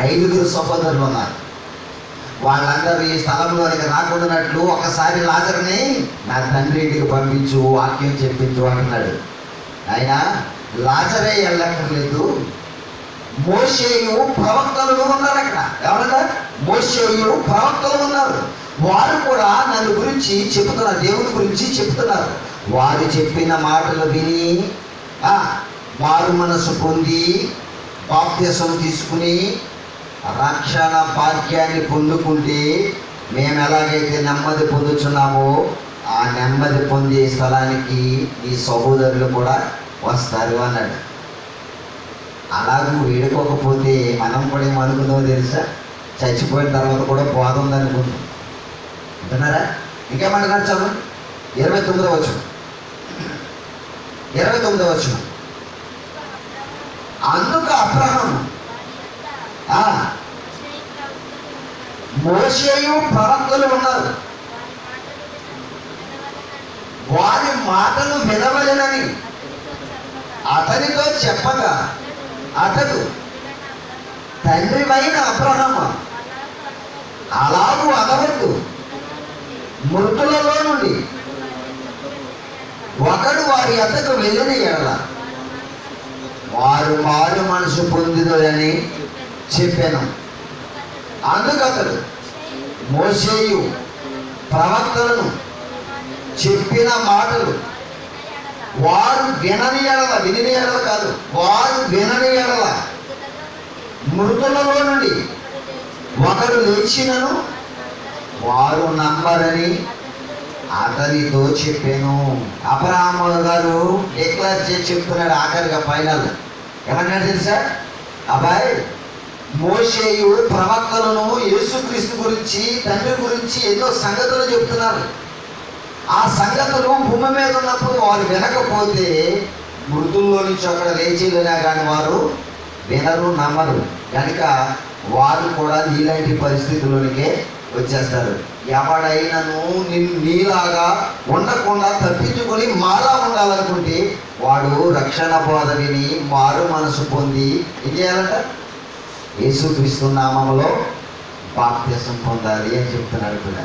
5 సహోదరులు ఉన్నారు. వాళ్ళందరూ ఈ స్థలంలోనికి రాకుండానట్లు ఒకసారి లాజరుని నా తండ్రి ఇంటికి పంపించు, వాక్యం చెప్పించు అంటున్నాడు. ఆయన లాజరే వెళ్ళక్కర్లేదు, మోషేయు ప్రవక్తలు ఉన్నారు అక్కడ. ఎవరన్నా మోషేయు ప్రవక్తలు ఉన్నారు. వారు కూడా నన్ను గురించి చెప్తున్నారు, దేవుని గురించి చెప్తున్నారు. వారు చెప్పిన మాటలు విని మారు మనసు పొంది బాప్తిసం తీసుకుని రక్షణ భాగ్యాన్ని పొందుకుంటే మేము ఎలాగైతే నెమ్మది పొందుతున్నామో ఆ నెమ్మది పొందే స్థలానికి ఈ సహోదరులు కూడా వస్తారు అన్నాడు. అలాగూ వేడుకోకపోతే మనం కూడా ఏమనుకుందామో తెలుసా? చచ్చిపోయిన తర్వాత కూడా బోధ ఉందనుకుందాం. అంటున్నారా? ఇంకేమంటున్నారు? చదువు 29వ వచనం. 29వ వచనం. అందుకు అబ్రహాము మోషేయు ప్రవక్తలు ఉన్నారు, వారి మాటలు వినవలెనని అతనితో చెప్పగా అతడు తండ్రివైన అబ్రహాము అలాగూ అనవద్దు, మృతులలో నుండి ఒకడు వారి యొద్దకు వెళ్ళిన ఎడల వారు మారు మనసు పొందినని చెప్పాను. అందుకతడు మోషేయు ప్రవక్తలను చెప్పిన మాటలు వారు వినని ఎడల కాదు, వారు వినని ఎడల మృతులలో నుండి ఒకడు లేచినను వారు నమ్మరని అతనితో చెప్పాను. అబ్రహాము గారు డిక్లేర్ చేసి చెప్తున్నాడు ఆఖరిగా ఫైనల్. ఏమన్నాడు తెలుసా? అబ్బాయి, మోషేయు ప్రవక్తలను యేసుక్రీస్తు గురించి, తండ్రి గురించి ఎన్నో సంగతులు చెప్తున్నారు. ఆ సంగతులు భూమి మీద ఉన్నప్పుడు వారు వినకపోతే మృతుల్లో నుంచి అక్కడ లేచినా కానీ వారు వినరు, నమ్మరు. కనుక వారు కూడా నీలాంటి పరిస్థితుల్లోనికే వచ్చేస్తారు. ఎవడైనాను నీలాగా ఉండకుండా తప్పించుకొని మాలా ఉండాలనుకుంటే వాడు రక్షణ బోధ విని మారు మనసు పొంది ఏం చేయాలంట? యేసుక్రీస్తు నామములో బాప్తిసం పొందాలి అని చెప్తున్నాడు కూడా.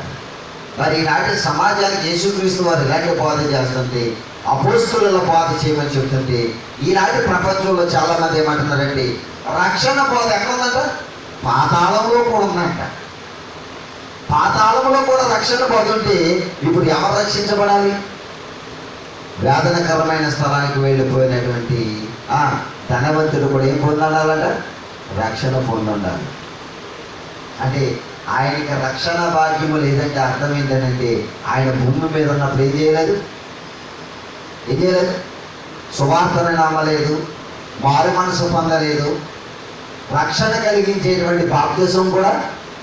మరి ఈనాటి సమాజానికి యేసుక్రీస్తు వారు ఇలాంటి బోధ చేస్తుంటే, అపోస్తుల బోధ చేయమని చెప్తుంటే, ఈనాటి ప్రపంచంలో చాలామంది ఏమంటున్నారంటే రక్షణ బోధ ఎక్కడ ఉందంట? పాతాళంలో కూడా ఉందంట. పాతాళంలో కూడా రక్షణ బోధ ఉంటే ఇప్పుడు ఎవరు రక్షించబడాలి? వేదనకరమైన స్థలానికి వెళ్ళిపోయినటువంటి ధనవంతుడు కూడా ఏం పొందాలంట? రక్షణ పొందుండాలి. అంటే ఆయనకి రక్షణ భాగ్యము లేదంటే అర్థం ఏంటంటే ఆయన భూమి మీద ఉన్నప్పుడు ఏం చేయలేదు? సువార్తను నమ్మలేదు, మారు మనసు పొందలేదు, రక్షణ కలిగించేటువంటి బాప్తిసం కూడా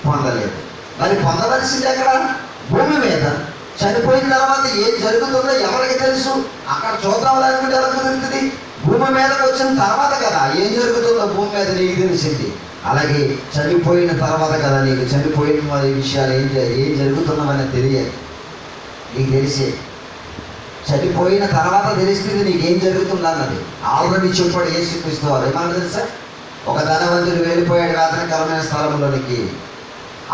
పొందలేదు. మరి పొందవలసింది ఎక్కడ? భూమి మీద. చనిపోయిన తర్వాత ఏం జరుగుతుందో ఎవరికి తెలుసు? అక్కడ చూద్దాం లేకుంటే ఎలా కుదురుతుంది? భూమి మీదకి వచ్చిన తర్వాత కదా ఏం జరుగుతుందో భూమి మీద నీకు తెలిసింది. అలాగే చనిపోయిన తర్వాత కదా నీకు చనిపోయిన వారి విషయాలు ఏం జరుగుతున్నామని తెలియదు. నీకు తెలిసే చనిపోయిన తర్వాత తెలుస్తుంది నీకేం జరుగుతుందన్నది. ఆల్రెడీ చెప్పాడు యేసుక్రీస్తు వారు. ఏమన్నా తెలుసా? ఒక ధనవంతుడు వెళ్ళిపోయాడు వేదనకరమైన స్థలంలోనికి.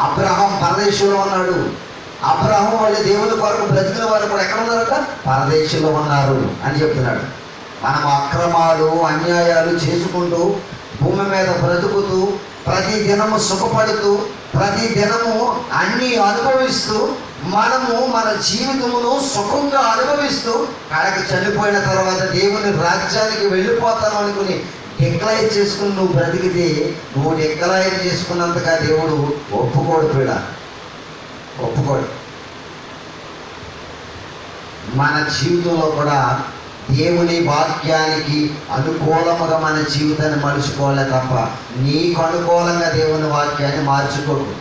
అబ్రహాం పరదేశంలో ఉన్నాడు. అబ్రహాం వాళ్ళు దేవుని కొరకు బ్రతికిన వారు కూడా ఎక్కడ ఉన్నారట? పరదేశంలో ఉన్నారు అని చెప్తున్నాడు. మనం అక్రమాలు అన్యాయాలు చేసుకుంటూ భూమి మీద బ్రతుకుతూ ప్రతి దినము సుఖపడుతూ ప్రతి దినము అన్నీ అనుభవిస్తూ మనము మన జీవితమును సుఖంగా అనుభవిస్తూ కడకి చనిపోయిన తర్వాత దేవుని రాజ్యానికి వెళ్ళిపోతాను అనుకుని డిక్లైర్ చేసుకుని నువ్వు బ్రతికితే నువ్వు డిక్లైర్ చేసుకున్నంతగా దేవుడు ఒప్పుకోడు. ఒప్పుకోడు. మన జీవితంలో కూడా దేవుని వాక్యానికి అనుకూలముగా మన జీవితాన్ని మలుచుకోలే తప్ప నీకు అనుకూలంగా దేవుని వాక్యాన్ని మార్చుకోకు.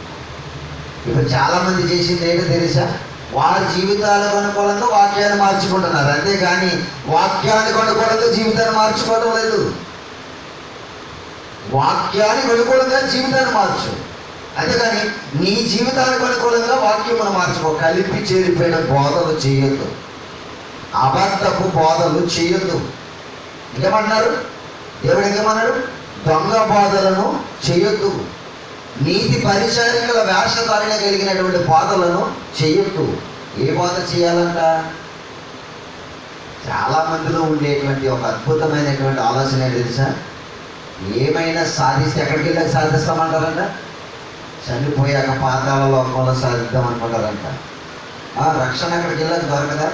ఇప్పుడు చాలామంది చేసింది ఏంటో తెలుసా? వారి జీవితాలకు అనుకూలంగా వాక్యాన్ని మార్చుకుంటున్నారు, అంతేగాని వాక్యానికి అనుకూలంగా జీవితాన్ని మార్చుకోవడం లేదు. వాక్యానికి అనుకూలంగా జీవితాన్ని మార్చు, అంతేగాని నీ జీవితానికి అనుకూలంగా వాక్యమును మార్చుకో. కలిపి చేరిపోయిన బోధలు చేయొద్దు, అబద్ధపు బోధలు చేయొద్దు. ఇంకేమన్నారు? దేవుడు ఇంకేమన్నాడు? దొంగ బోధలను చేయొద్దు, నీతి పరిచారికల వేషధారణ కలిగినటువంటి బోధలను చేయొద్దు. ఏ బోధ చేయాలంట? చాలా మందిలో ఉండేటువంటి ఒక అద్భుతమైనటువంటి ఆలోచన ఏంటి తెలుసా? ఏమైనా సాధిస్తే ఎక్కడికి వెళ్ళాక సాధిస్తామంటారంట? చనిపోయాక పాతాళ లోకంలో సాధిద్దాం అనుకుంటారంట. రక్షణ ఎక్కడికి వెళ్ళాక దొరకదా?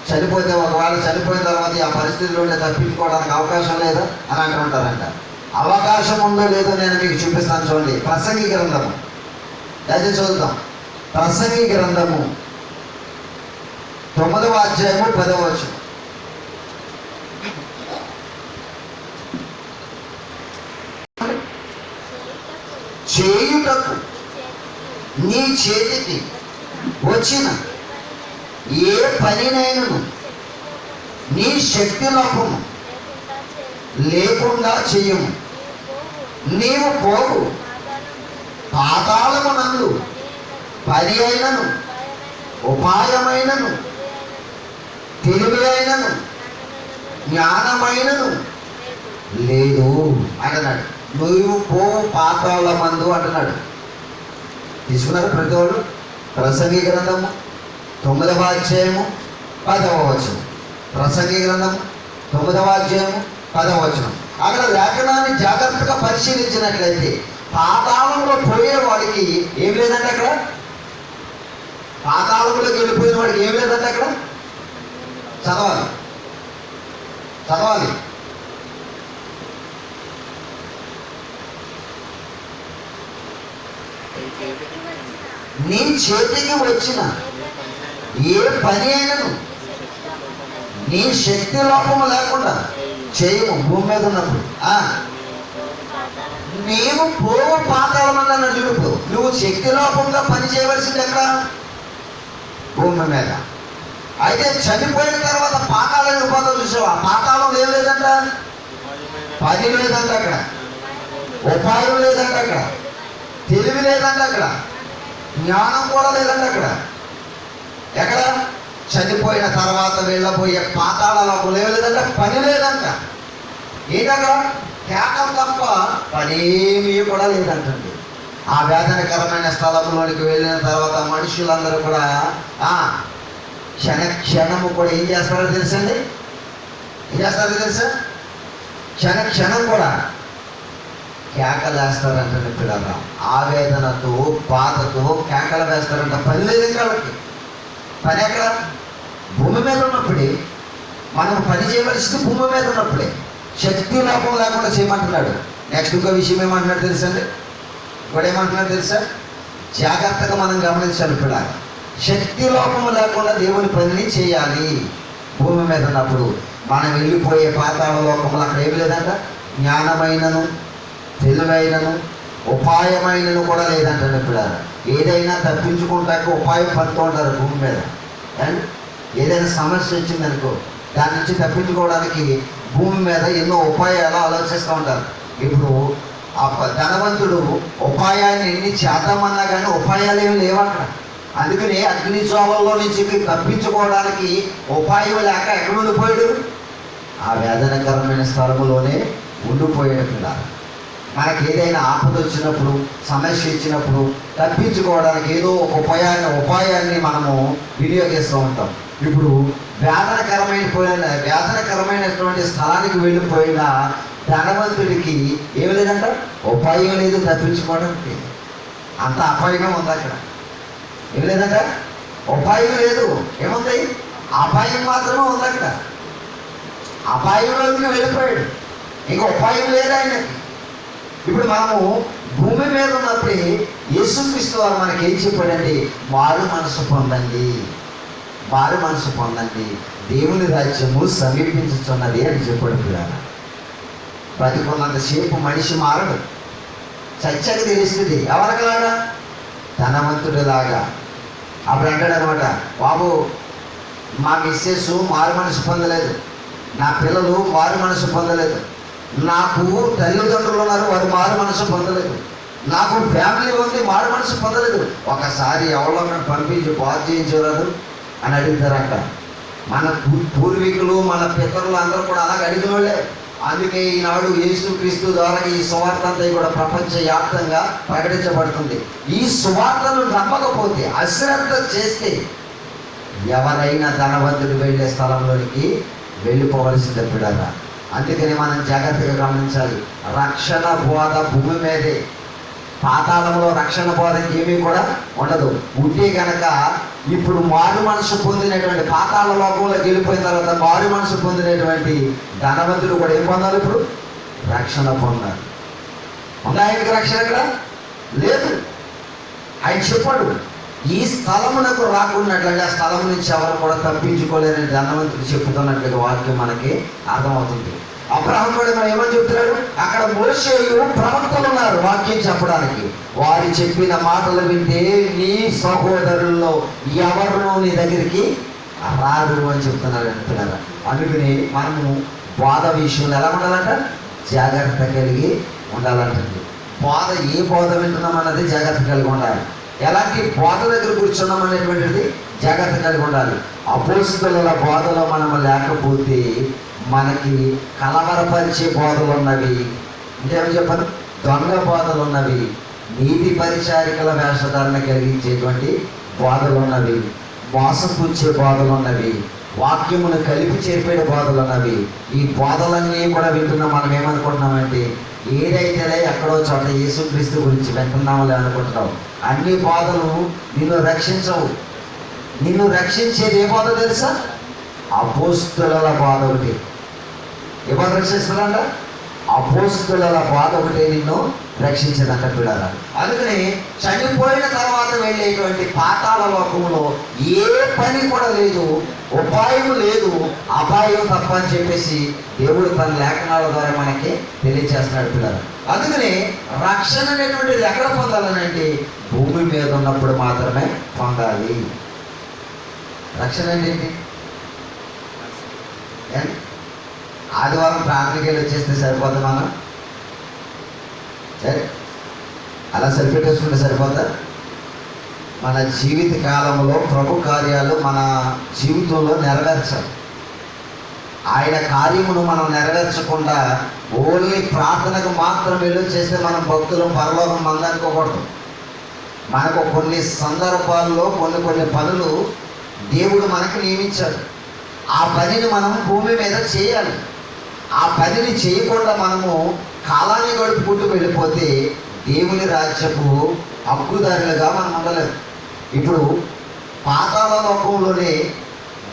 చనిపోతే ఒకవేళ చనిపోయిన తర్వాత ఆ పరిస్థితిలో తప్పించుకోవడానికి అవకాశం లేదా అని అంటుంటారంట. అవకాశం ఉందో లేదో నేను మీకు చూపిస్తాను. చూడండి, ప్రసంగి గ్రంథము, అది చూద్దాం. ప్రసంగి గ్రంథము 9వ అధ్యాయము 10వ వచనం. చేయుటకు నీ చేతికి వచ్చిన ఏ పనినైనను నీ శక్తి లోపము లేకుండా చెయ్యము. నీవు పోవు పాతాళమునందు పని అయినను ఉపాయమైనను తెలివి అయినను జ్ఞానమైనను లేదు అంటున్నాడు. నువ్వు పోవు పాతాళమందు అంటున్నాడు. తీసుకున్నారు ప్రతి వాళ్ళు? ప్రసంగి గ్రంథము 9వ అధ్యాయము 10వ వచనం. ప్రసంగి గ్రంథము 9వ అధ్యాయము 10వ వచనం. అక్కడ లేఖనాన్ని జాగ్రత్తగా పరిశీలించినట్లయితే పాతాళంలో పోయే వాడికి ఏం లేదంటే అక్కడ, పాతాళంలోకి వెళ్ళిపోయిన వాడికి ఏం లేదంటే అక్కడ చదవాలి. నీ చేతికి వచ్చిన ఏ పని అయినను నీ శక్తి లోపము లేకుండా చేయము. భూమి మీద ఉన్నప్పుడు నీవు పోవు పాతాళమని అన్న చూడు. నువ్వు శక్తి లోపంగా పని చేయవలసింది ఎక్కడ? భూమి మీద. అయితే చనిపోయిన తర్వాత పాతాళం వెళ్ళిపోతావు చూసావు. ఆ పాతాళం ఏం లేదంట? పని లేదంట అక్కడ, ఉపాయం లేదంట అక్కడ, తెలివి లేదంట అక్కడ, జ్ఞానం కూడా లేదంట అక్కడ. ఎక్కడ? చనిపోయిన తర్వాత వెళ్ళబోయే పాతాళాలకు లేదంట, పని లేదంట. ఏంటక్కడ? కేకం తప్ప పనేమీ కూడా లేదంటండి. ఆ వేదనకరమైన స్థలంలోనికి వెళ్ళిన తర్వాత మనుషులందరూ కూడా క్షణము కూడా ఏం చేస్తారో తెలుసండి? ఏం చేస్తారో తెలుసా? క్షణం కూడా కేకలేస్తారంటే పిల్లలు ఆవేదనతో బాధతో కేకలు వేస్తారంట. పని లేదు ఇంకా వాళ్ళకి. పని ఎక్కడ? భూమి మీద ఉన్నప్పుడే. మనం పని చేయవలసింది భూమి మీద ఉన్నప్పుడే. శక్తి లోపం లేకుండా చేయమంటున్నాడు. నెక్స్ట్ ఇంకో విషయం ఏమంటున్నాడు తెలుసండి? ఇప్పుడు ఏమంటున్నాడు తెలుసా? జాగ్రత్తగా మనం గమనించాలి పిల్లలు. శక్తి లోపము లేకుండా దేవుని పనిని చేయాలి. భూమి మీద ఉన్నప్పుడు మనం వెళ్ళిపోయే పాతాళ లోకములు అక్కడ ఏమి లేదంట? జ్ఞానమైనను తెలివైనను ఉపాయమైనను కూడా లేదంటే పిల్లలు. ఏదైనా తప్పించుకుంటాక ఉపాయం పడుతూ ఉంటారు భూమి మీద. అండ్ ఏదైనా సమస్య వచ్చిందనుకో, దాని నుంచి తప్పించుకోవడానికి భూమి మీద ఎన్నో ఉపాయాలు ఆలోచిస్తూ ఉంటారు. ఇప్పుడు ఆ ధనవంతుడు ఉపాయాన్ని ఎన్ని చేద్దామన్నా కానీ ఉపాయాలు ఏమి లేవు అక్కడ. అందుకని అగ్ని జ్వాలల్లో నుంచి తప్పించుకోవడానికి ఉపాయం లేక ఎక్కడ ఉండిపోయాడు? ఆ వేదనకరమైన స్థలములోనే ఉండిపోయాడు పిల్లలు. మనకి ఏదైనా ఆపద వచ్చినప్పుడు, సమస్య ఇచ్చినప్పుడు తప్పించుకోవడానికి ఏదో ఒక ఉపాయాన్ని మనము వినియోగిస్తూ ఉంటాం. ఇప్పుడు వేదనకరమైనటువంటి స్థలానికి వెళ్ళిపోయిన ధనవంతుడికి ఏమి లేదంట? ఉపాయం లేదు తప్పించుకోవడానికి. అంత అపాయమే ఉంది అక్కడ. ఏమి లేదంట? ఉపాయం లేదు. ఏముంది? అపాయం మాత్రమే ఉంది అక్కడ. అపాయంలోకి వెళ్ళిపోయాడు. ఇంకా ఉపాయం లేదు ఆయనకి. ఇప్పుడు మనము భూమి మీద ఉన్నప్పుడే యేసుక్రీస్తు వారు మనకి ఏం చెప్పాడండి? మారు మనసు పొందండి, దేవుని రాజ్యము సమీపించుచున్నది అని చెప్పాడు పిల్లలు. బతికున్నంతసేపు మనిషి మారడు. చచ్చకి తెలుస్తుంది. ఎవరికలాగా? ధనవంతుడిలాగా. అప్పుడు అంటాడు అనమాట, బాబు మా మిస్సెస్ మారు మనసు పొందలేదు, నా పిల్లలు మారు మనసు పొందలేదు, నాకు తల్లిదండ్రులు ఉన్నారు వారు మారు మనసు పొందలేదు, నాకు ఫ్యామిలీ ఉంది మారు మనసు పొందలేదు. ఒకసారి ఎవరన్నా పంపించి బాధ చేయించరాదు అని అడుగుతారంట. మన పూర్వీకులు మన పితరులు అందరూ కూడా అలాగే అడిగిన వాళ్ళే. అందుకే ఈనాడు యేసుక్రీస్తు ద్వారా ఈ సువార్త అంతా కూడా ప్రపంచవ్యాప్తంగా ప్రకటించబడుతుంది. ఈ సువార్తను నమ్మకపోతే, అశ్రద్ధ చేస్తే ఎవరైనా ధనవంతుడు వెళ్ళే స్థలంలోనికి వెళ్ళిపోవలసిందే పిల్లరా. అందుకని మనం జాగ్రత్తగా గమనించాలి. రక్షణ బోధ భూమి మీదే, పాతాళంలో రక్షణ బోధకి ఏమీ కూడా ఉండదు. ఉంటే కనుక ఇప్పుడు మారు మనసు పొందినటువంటి పాతాళ లోకంలోకి వెళ్ళిపోయిన తర్వాత మారు మనసు పొందినటువంటి ధనవంతుడు కూడా ఏం పొందాలి? ఇప్పుడు రక్షణ పొందాలి. ఉందా ఆయనకి రక్షణ? ఇక్కడ లేదు. ఆయన చెప్పాడు, ఈ స్థలమునకు రాకున్నట్లయితే ఆ స్థలం నుంచి ఎవరు కూడా తప్పించుకోలేరని ధనవంతుడు చెప్పుతున్నట్లుగా వాక్యం మనకి అర్థమవుతుంది. అబ్రహాము కూడా మనం ఏమని చెప్తున్నాడు? అక్కడ మోషేయు ప్రవక్తలు ఉన్నారు వాక్యం చెప్పడానికి. వారు చెప్పిన మాటలు వింటే నీ సహోదరుల్లో ఎవరు నీ దగ్గరికి రారు అని చెప్తున్నారు అంటున్నారు. అందుకని మనము బోధ విషయంలో ఎలా ఉండాలంట? జాగ్రత్త కలిగి ఉండాలంటుంది. బోధ ఏ బోధ వింటున్నాం అన్నది జాగ్రత్త కలిగి ఉండాలి. ఎలాంటి బోధ దగ్గర కూర్చున్నాం అనేటువంటిది జాగ్రత్త కలిగి ఉండాలి. అపోస్తలుల బోధలో మనం లేకపోతే మనకి కలవరపరిచే బోధలు ఉన్నవి, ఇంకేమని చెప్పారు? దొంగ బోధలు ఉన్నవి, నీతి పరిచారికల వేషధారణ కలిగించేటువంటి బోధలు ఉన్నవి, మోసపుచ్చే బోధలు ఉన్నవి, వాక్యమును కలిపి చెప్పే బోధలు ఉన్నవి. ఈ బోధలన్నీ కూడా వింటున్నాం. మనం ఏమనుకుంటున్నామంటే ఏదైతే ఎక్కడో చోట యేసుక్రీస్తు గురించి వింటున్నామని అనుకుంటున్నాం. అన్ని బోధలు నిన్ను రక్షించవు. నిన్ను రక్షించేది ఏ బోధ తెలుసా? అపోస్తలుల బోధ ఒకటి. ఏ బోధ రక్షిస్తుందంట? అపోస్తలుల బోధ ఒకటే నిన్ను రక్షించేదంట పిల్లరా. అందుకని చనిపోయిన తర్వాత వెళ్ళేటువంటి పాతాళ లోకంలో ఏ పని కూడా లేదు, ఉపాయం లేదు, అపాయం తప్ప అని చెప్పేసి దేవుడు తన లేఖనాల ద్వారా మనకి తెలియజేస్తున్నాడు పిల్లలు. అందుకని రక్షణ అనేటువంటిది ఎక్కడ పొందాలని అంటే భూమి మీద ఉన్నప్పుడు మాత్రమే పొందాలి. రక్షణ అంటే ఏంటి? ఆదివారం ప్రార్థనకి వెళ్ళి వచ్చేస్తే సరిపోతుంది. మనం సరే అలా సరిపెట్టేసుకుంటే సరిపోతా? మన జీవిత కాలంలో ప్రభు కార్యాలు మన జీవితంలో నెరవేర్చాలి. ఆయన కార్యమును మనం నెరవేర్చకుండా ఓన్లీ ప్రార్థనకు మాత్రం వెళ్ళి చేస్తే మనం భక్తులు పరలోకం మందనుకోకూడదు. మనకు కొన్ని సందర్భాల్లో కొన్ని పనులు దేవుడు మనకు నియమించాడు. ఆ పనిని మనం భూమి మీద చేయాలి. ఆ పనిని చేయకుండా మనము కాలాన్ని గడుపుకుంటూ వెళ్ళిపోతే దేవుని రాజ్యపు హక్కుదారులుగా మనం ఉండలేము. ఇప్పుడు పాతాళ లోకంలోనే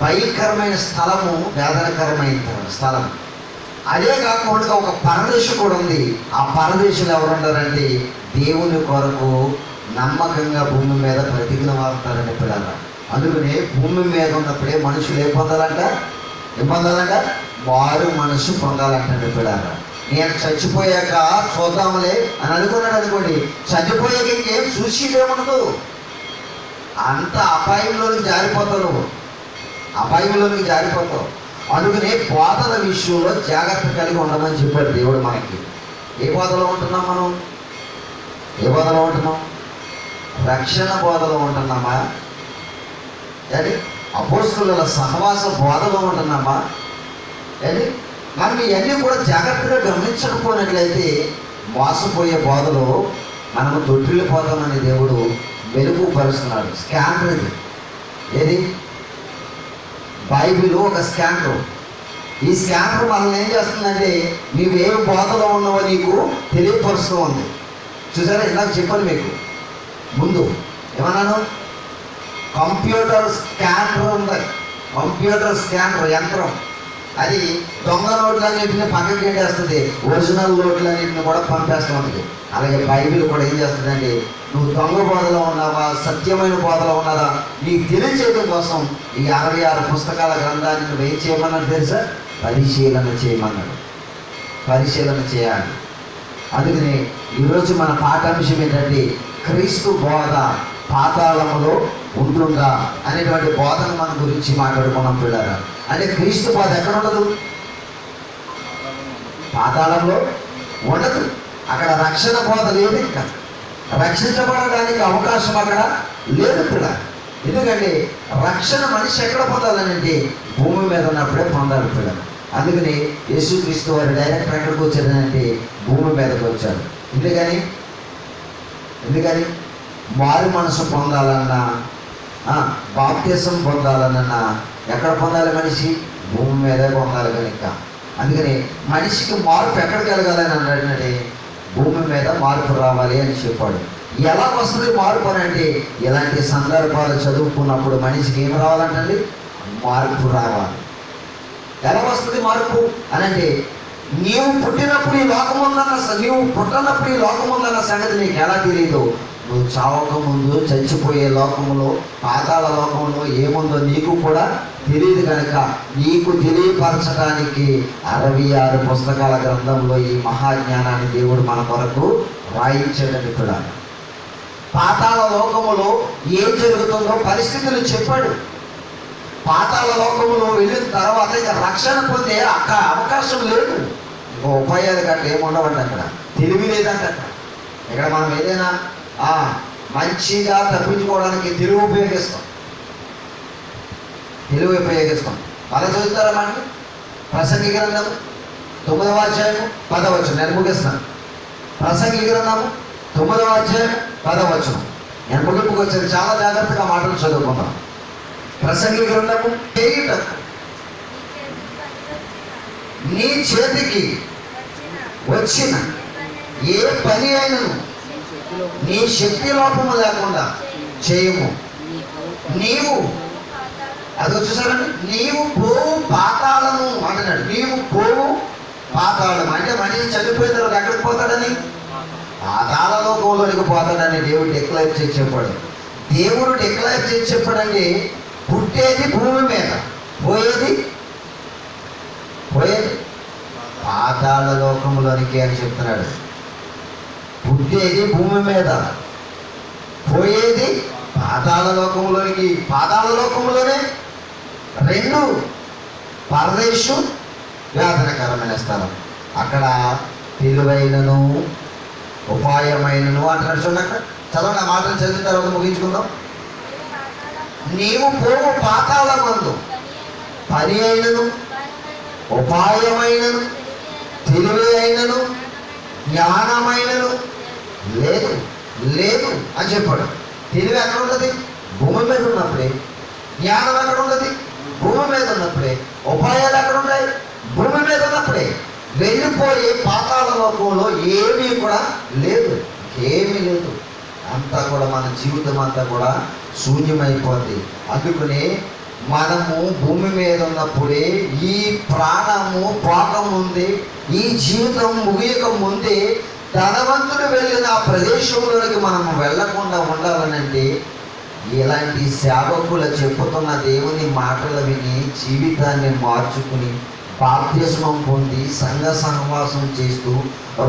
భయంకరమైన స్థలము, వేదనకరమైన స్థలం. అదే కాకుండా ఒక పరదేశం కూడా ఉంది. ఆ పరదేశులు ఎవరున్నారంటే దేవుని కొరకు నమ్మకంగా భూమి మీద బ్రతికిన వారు ఉంటారని పిల్లలు. అందుకనే భూమి మీద ఉన్నప్పుడే మనుషులు ఏం పొందాలంట? వారు మనసు పొందాలంటే పిల్లలు. నేను చచ్చిపోయాక చూద్దాంలే అని అనుకున్నాడు అనుకోండి, చచ్చిపోయాక ఇంకేం చూసేదేముండదు. అంత అపాయంలోనికి జారిపోతావు. అందుకనే బోధల విషయంలో జాగ్రత్త కలిగి ఉండమని చెప్పాడు దేవుడు మనకి. ఏ బోధలో ఉంటున్నాం మనం? ఏ బోధలో ఉంటున్నాం? రక్షణ బోధలో ఉంటున్నామా? అది అపోస్తలుల సహవాస బోధలో ఉంటున్నామా? అది మనం ఇవన్నీ కూడా జాగ్రత్తగా గమనించకపోయినట్లయితే మోసపోయే బోధలో మనము తొట్టిల్లిపోతామని దేవుడు మెరుగుపరుస్తున్నాడు. స్కానర్ ఇది. ఏది? బైబిల్ ఒక స్కానర్. ఈ స్కానర్ మనల్ని ఏం చేస్తుందంటే నీవేం బోధలో ఉన్నావో నీకు తెలియపరుస్తూ ఉంది. చూసారా? ఇందాక చెప్పాను మీకు ముందు ఏమన్నాను? కంప్యూటర్ స్కానర్ ఉంది. కంప్యూటర్ స్కానర్ యంత్రం. అది దొంగ నోట్లన్నింటినీ పక్కకి ఏంటేస్తుంది, ఒరిజినల్ నోట్లన్నింటినీ కూడా పంపేస్తూ ఉంటుంది. అలాగే బైబిల్ కూడా ఏం చేస్తుందంటే నువ్వు దొంగ బోధలో ఉన్నావా, సత్యమైన బోధలో ఉన్నావా నీకు తెలియచేయడం కోసం ఈ 66 పుస్తకాల గ్రంథాన్ని నువ్వు ఏం చేయమన్నాడు తెలుసా? పరిశీలన చేయమన్నాడు. పరిశీలన చేయాలి. అందుకని ఈరోజు మన పాఠాంశం ఏంటంటే క్రీస్తు బోధ పాతాళములో ఉంటుందా అనేటువంటి బోధన మన గురించి మాట్లాడుకున్నాం పిల్లరా. అంటే క్రీస్తు బోధ ఎక్కడ ఉండదు? పాతాళంలో ఉండదు. అక్కడ రక్షణ బోధ లేదు. ఇంకా రక్షించబడడానికి అవకాశం అక్కడ లేదు పిల్ల. ఎందుకంటే రక్షణ మనిషి ఎక్కడ పొందాలని అంటే భూమి మీద ఉన్నప్పుడే పొందాలి పిల్ల. అందుకని యేసుక్రీస్తు వారు డైరెక్ట్ ఎక్కడికి వచ్చారంటే భూమి మీదకి వచ్చారు. ఎందుకని మారు మనసు పొందాలన్నా బాప్తిసం పొందాలన్నా ఎక్కడ పొందాలి? మనిషి భూమి మీదే పొందాలి కనుక. అందుకని మనిషికి మార్పు ఎక్కడ కలగాలని అన్నాడంటే భూమి మీద మార్పు రావాలి అని చెప్పాడు. ఎలా వస్తుంది మార్పు అని అంటే ఇలాంటి సందర్భాలు చదువుకున్నప్పుడు మనిషికి ఏం రావాలంటండి? మార్పు రావాలి. ఎలా వస్తుంది మార్పు అని అంటే నీవు పుట్టినప్పుడు ఈ లోకం ఉందన్న నీవు పుట్టినప్పుడు ఈ లోకం ఉందన్న సంగతి నీకు ఎలా తెలియదు? నువ్వు చావక ముందు చచ్చిపోయే లోకంలో పాతాళ లోకంలో ఏముందో నీకు కూడా తెలియదు కనుక నీకు తెలియపరచడానికి 66 పుస్తకాల గ్రంథంలో ఈ మహాజ్ఞానాన్ని దేవుడు మన కొరకు రాయించాడని కూడా. పాతాళ లోకములో ఏం జరుగుతుందో పరిస్థితులు చెప్పాడు. పాతాళ లోకములో వెళ్ళిన తర్వాత ఇక రక్షణ పొందే అవకాశం లేదు. ఇంకో ఉపాయాలు గట్ట ఏముండవండి అక్కడ. తెలివి లేదంట అక్కడ. ఇక్కడ మనం ఏదైనా మంచిగా తప్పించుకోవడానికి తెలివి ఉపయోగిస్తాం. అలా చదువుతారా మనకి? ప్రసంగి గ్రంథము 9వ అధ్యాయము 10వ వచనం. నేను ముగిస్తాను. ప్రసంగి గ్రంథము 9వ అధ్యాయం 10వ వచనం. నేను ముగింపుకు వచ్చాను. చాలా జాగ్రత్తగా మాటలు చదువుకుందాం. ప్రసంగి గ్రంథము చేయుటకు నీ చేతికి వచ్చిన ఏ పని అయినను నీ శక్తి లోపము లేకుండా చేయము. నీవు అది వచ్చేసారండి. నీవు పోవు పాతాళము అంటున్నాడు. నీవు పోవు పాతాళం అంటే మనిషి చనిపోయిన తర్వాత ఎక్కడికి పోతాడని? పాతాళ లోకంలోనికి పోతాడని దేవుడు డిక్లేర్ చేసి చెప్పాడు. దేవుడు డిక్లేర్ చేసి చెప్పాడండి. పుట్టేది భూమి మీద, పోయేది పాతాళ లోకంలోనికి అని చెప్తున్నాడు. పుట్టేది భూమి మీద, పోయేది పాతాళ లోకంలోనికి. పాతాళ లోకంలోనే 2 పరదేశం, వేదనకరమైన స్థలం. అక్కడ తెలివైనను ఉపాయమైనను అంటున్నాడు. చూడండి అక్కడ చదవండి. ఆ మాటలు చదివిన తర్వాత ముగించుకుందాం. నీవు పోవు పాతాళమందు పని అయినను ఉపాయమైనను తెలివి అయినను జ్ఞానమైనను లేదు లేదు అని చెప్పాడు. తెలివి ఎక్కడ ఉన్నది? భూమి మీద ఉన్నప్పుడే. జ్ఞానం ఎక్కడ ఉన్నది? భూమి మీద ఉన్నప్పుడే. ఉపాయాలు ఎక్కడ ఉన్నాయి? భూమి మీద ఉన్నప్పుడే. వెళ్ళిపోయే పాతాళ లోకంలో ఏమీ కూడా లేదు. ఏమీ లేదు. అంతా కూడా మన జీవితం అంతా కూడా శూన్యమైపోద్ది. అందుకనే మనము భూమి మీద ఉన్నప్పుడే ఈ ప్రాణము పోకముందే, ఈ జీవితం ముగియక ముందే ధనవంతుడు వెళ్ళిన ఆ ప్రదేశంలోనికి మనము వెళ్లకుండా ఉండాలనంటే ఇలాంటి సేవకుల చెప్పుతున్న దేవుని మాటలు విని జీవితాన్ని మార్చుకుని బాప్తిస్మం పొంది సంఘ సహవాసం చేస్తూ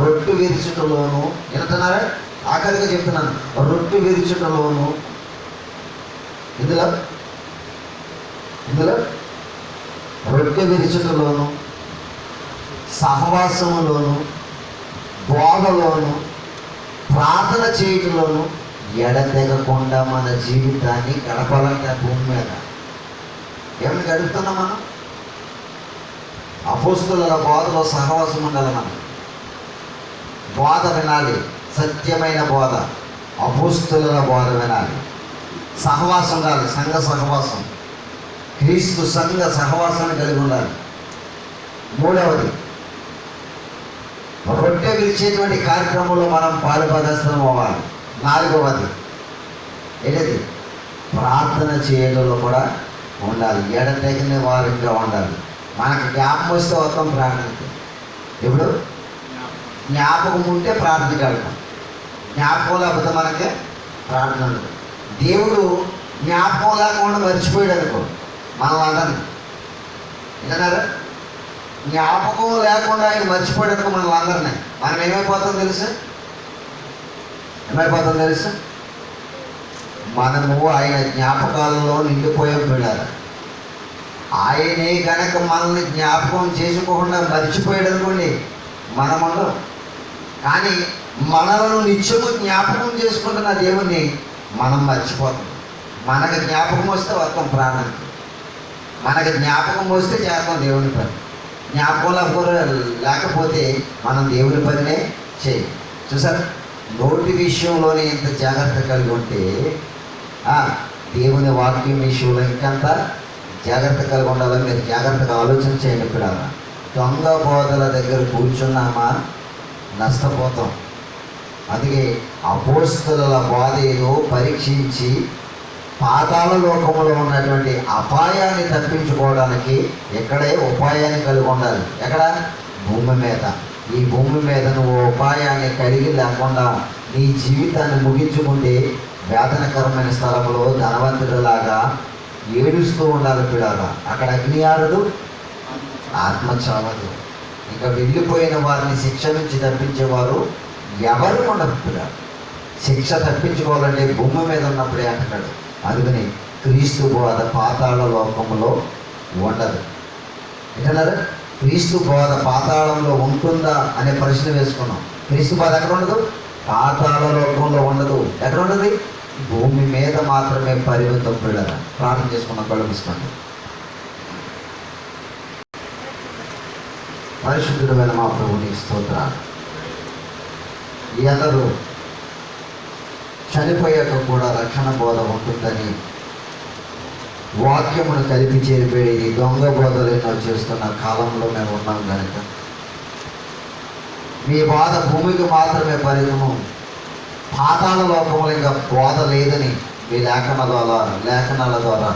రొట్టె విరుచుటలోను వింటున్నారా? ఆఖరిగా చెప్తున్నాను. రొట్టె విరుచుటలోను ఇందులో రొట్టె విరుచుటలోను సహవాసములోను బోధలోను ప్రార్థన చేయటంలోను ఎడతెగకుండా మన జీవితాన్ని గడపాలంటే భూమి మీద ఏమైనా గడుపుతున్నాం మనం? అపోస్తుల బోధలో సహవాసం ఉండాలి. మనం బోధ వినాలి. సత్యమైన బోధ, అపోస్తుల బోధ వినాలి. సహవాసం ఉండాలి. సంఘ సహవాసం, క్రీస్తు సంఘ సహవాసాన్ని కలిగి ఉండాలి. 3వది రొట్టె విరిచేటువంటి కార్యక్రమంలో మనం పాలుపదస్థం అవ్వాలి. 4వది ఏంటది? ప్రార్థన చేయడంలో కూడా ఉండాలి. ఎడతెగని వారిగా ఉండాలి. మనకు జ్ఞాపకం వస్తే వస్తాం ప్రార్థనకి. ఎప్పుడు జ్ఞాపకం ఉంటే ప్రార్థనకి వెళ్తాం. జ్ఞాపకం లేకపోతే మనకే ప్రార్థన ఉండదు. దేవుడు జ్ఞాపకం లేకుండా మర్చిపోయాడు అనుకో మనం అందరినీ. వింటున్నారా? జ్ఞాపకం లేకుండా ఆయన మర్చిపోయాడు అనుకో మనం అందరినీ. మనం ఏమైపోతాం తెలుసా? మనము ఆయన జ్ఞాపకాలలో నిండిపోయాం పిల్లలు. ఆయనే కనుక మనల్ని జ్ఞాపకం చేసుకోకుండా మర్చిపోయాడు అనుకోండి మనముండం. కానీ మనలను నిత్యము జ్ఞాపకం చేసుకుంటున్న దేవుణ్ణి మనం మర్చిపోతాం. మనకు జ్ఞాపకం వస్తే వస్తాం ప్రాణానికి. మనకు జ్ఞాపకం వస్తే చేస్తాం దేవుని పని. జ్ఞాపకం లేకపోతే మనం దేవుని పనినే చేయం. చూసారా? నోటి విషయంలోనే ఇంత జాగ్రత్త కలిగి ఉంటే దేవుని వాక్యం విషయంలో ఇంకంత జాగ్రత్త కలిగి ఉండాలని మీరు జాగ్రత్తగా ఆలోచన చేయండి పిల్లలు. దొంగ బోధల దగ్గర కూర్చున్నామా నష్టపోతాం. అందుకే అపోస్తలుల బోధ ఏదో పరీక్షించి పాతాళ లోకంలో ఉన్నటువంటి అపాయాన్ని తప్పించుకోవడానికి ఇక్కడే ఉపాయాన్ని కలిగి ఉండాలి. ఎక్కడ? భూమి మీద. ఈ భూమి మీద నువ్వు ఉపాయాన్ని కలిగి లేకుండా నీ జీవితాన్ని ముగించుకుంటే వేదనకరమైన స్థలంలో ధనవంతుడిలాగా ఏడుస్తూ ఉండాలి పిల్లగా. అక్కడ అగ్ని ఆరదు, ఆత్మ చావదు. ఇంకా వెళ్ళిపోయిన వారిని శిక్ష నుంచి తప్పించేవారు ఎవరు ఉండరు పిల్లలు. శిక్ష తప్పించుకోవాలంటే భూమి మీద ఉన్నప్పుడే అంటాడు. అందుకని క్రీస్తు బోధ పాతాళ లోకంలో ఉండదు. ఏంటన్నారు? క్రీస్తు బోధ పాతాళంలో ఉంటుందా అనే ప్రశ్న వేసుకున్నాం. క్రీస్తు బోధ ఎక్కడ ఉండదు? పాతాళ లోకంలో ఉండదు. ఎక్కడ ఉండదు? భూమి మీద మాత్రమే పరిమితం పిల్లల. ప్రార్థన చేసుకున్నాం. కళ్ళు మూసుకోండి. పరిశుద్ధుడైన మా ప్రభుని స్తోత్రాలు. అందరూ చనిపోయాక కూడా రక్షణ బోధ ఉంటుందని వాక్యమును కలిపి చేరిపోయి దొంగ బోధలు ఎన్నో చేస్తున్న కాలంలో మేము ఉన్నాం కనుక మీ బాధ భూమికి మాత్రమే పరిమితము, పాతాళ లోకంలో ఇంకా బోధ లేదని మీ లేఖనాల ద్వారా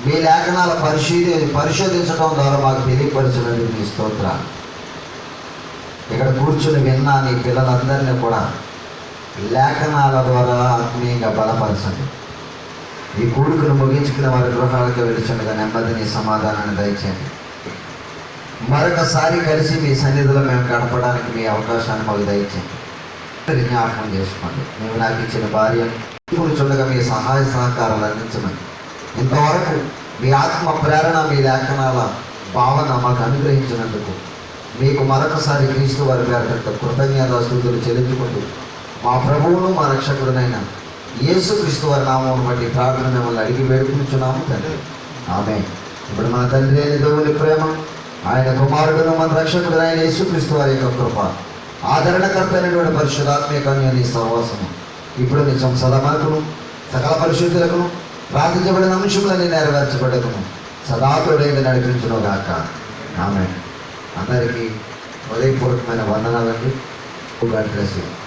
మీ లేఖనాల పరిశోధించడం ద్వారా మాకు తెలియపరిచినది మీ స్తోత్రాలు. ఇక్కడ కూర్చుని విన్నా నీ పిల్లలందరినీ కూడా లేఖనాల ద్వారా ఆత్మీయంగా బలపరచండి. ఈ కూడుకును ముగించుకున్న వారి గృహాలకు వెళుచుండగా నెమ్మదిని సమాధానాన్ని దయచేయండి. మరొకసారి కలిసి మీ సన్నిధిలో మేము గడపడానికి మీ అవకాశాన్ని మాకు దయచేయండి. జ్ఞాపకం చేసుకోండి. మేము నాకు ఇచ్చిన భార్యను కూర్చుండగా మీ సహాయ సహకారాలు అందించమని, ఇంతవరకు మీ ఆత్మ ప్రేరణ మీ లేఖనాల భావన మాకు అనుగ్రహించినందుకు మీకు మరొకసారి క్రీస్తు వారి పేరిట కృతజ్ఞతాస్తుతులు చెల్లించుకుంటూ మా ప్రభువును మా రక్షకుడునైన యేసుక్రీస్తు వారి నామమును బట్టి ప్రార్థన మిమ్మల్ని అడిగి వేడుకుంటున్నాము తండ్రి. ఆమేన్. ఇప్పుడు మన తండ్రి అయిన దేవుని ప్రేమ, ఆయన కుమారుడును మన రక్షకుడునైన యేసుక్రీస్తు వారి యొక్క కృప, ఆదరణకర్త అయినటువంటి పరిశుద్ధాత్మక అన్యోన్య సహవాసము ఇప్పుడు నిజం సదామకును సకల పరిశుద్ధులకును ప్రార్థించబడిన అంశములన్నీ నెరవేర్చబడకును సదాతుడైన నడిపించును గాక. ఆమేన్. అందరికీ హృదయపూర్వకమైన వందనాలండి. God bless you.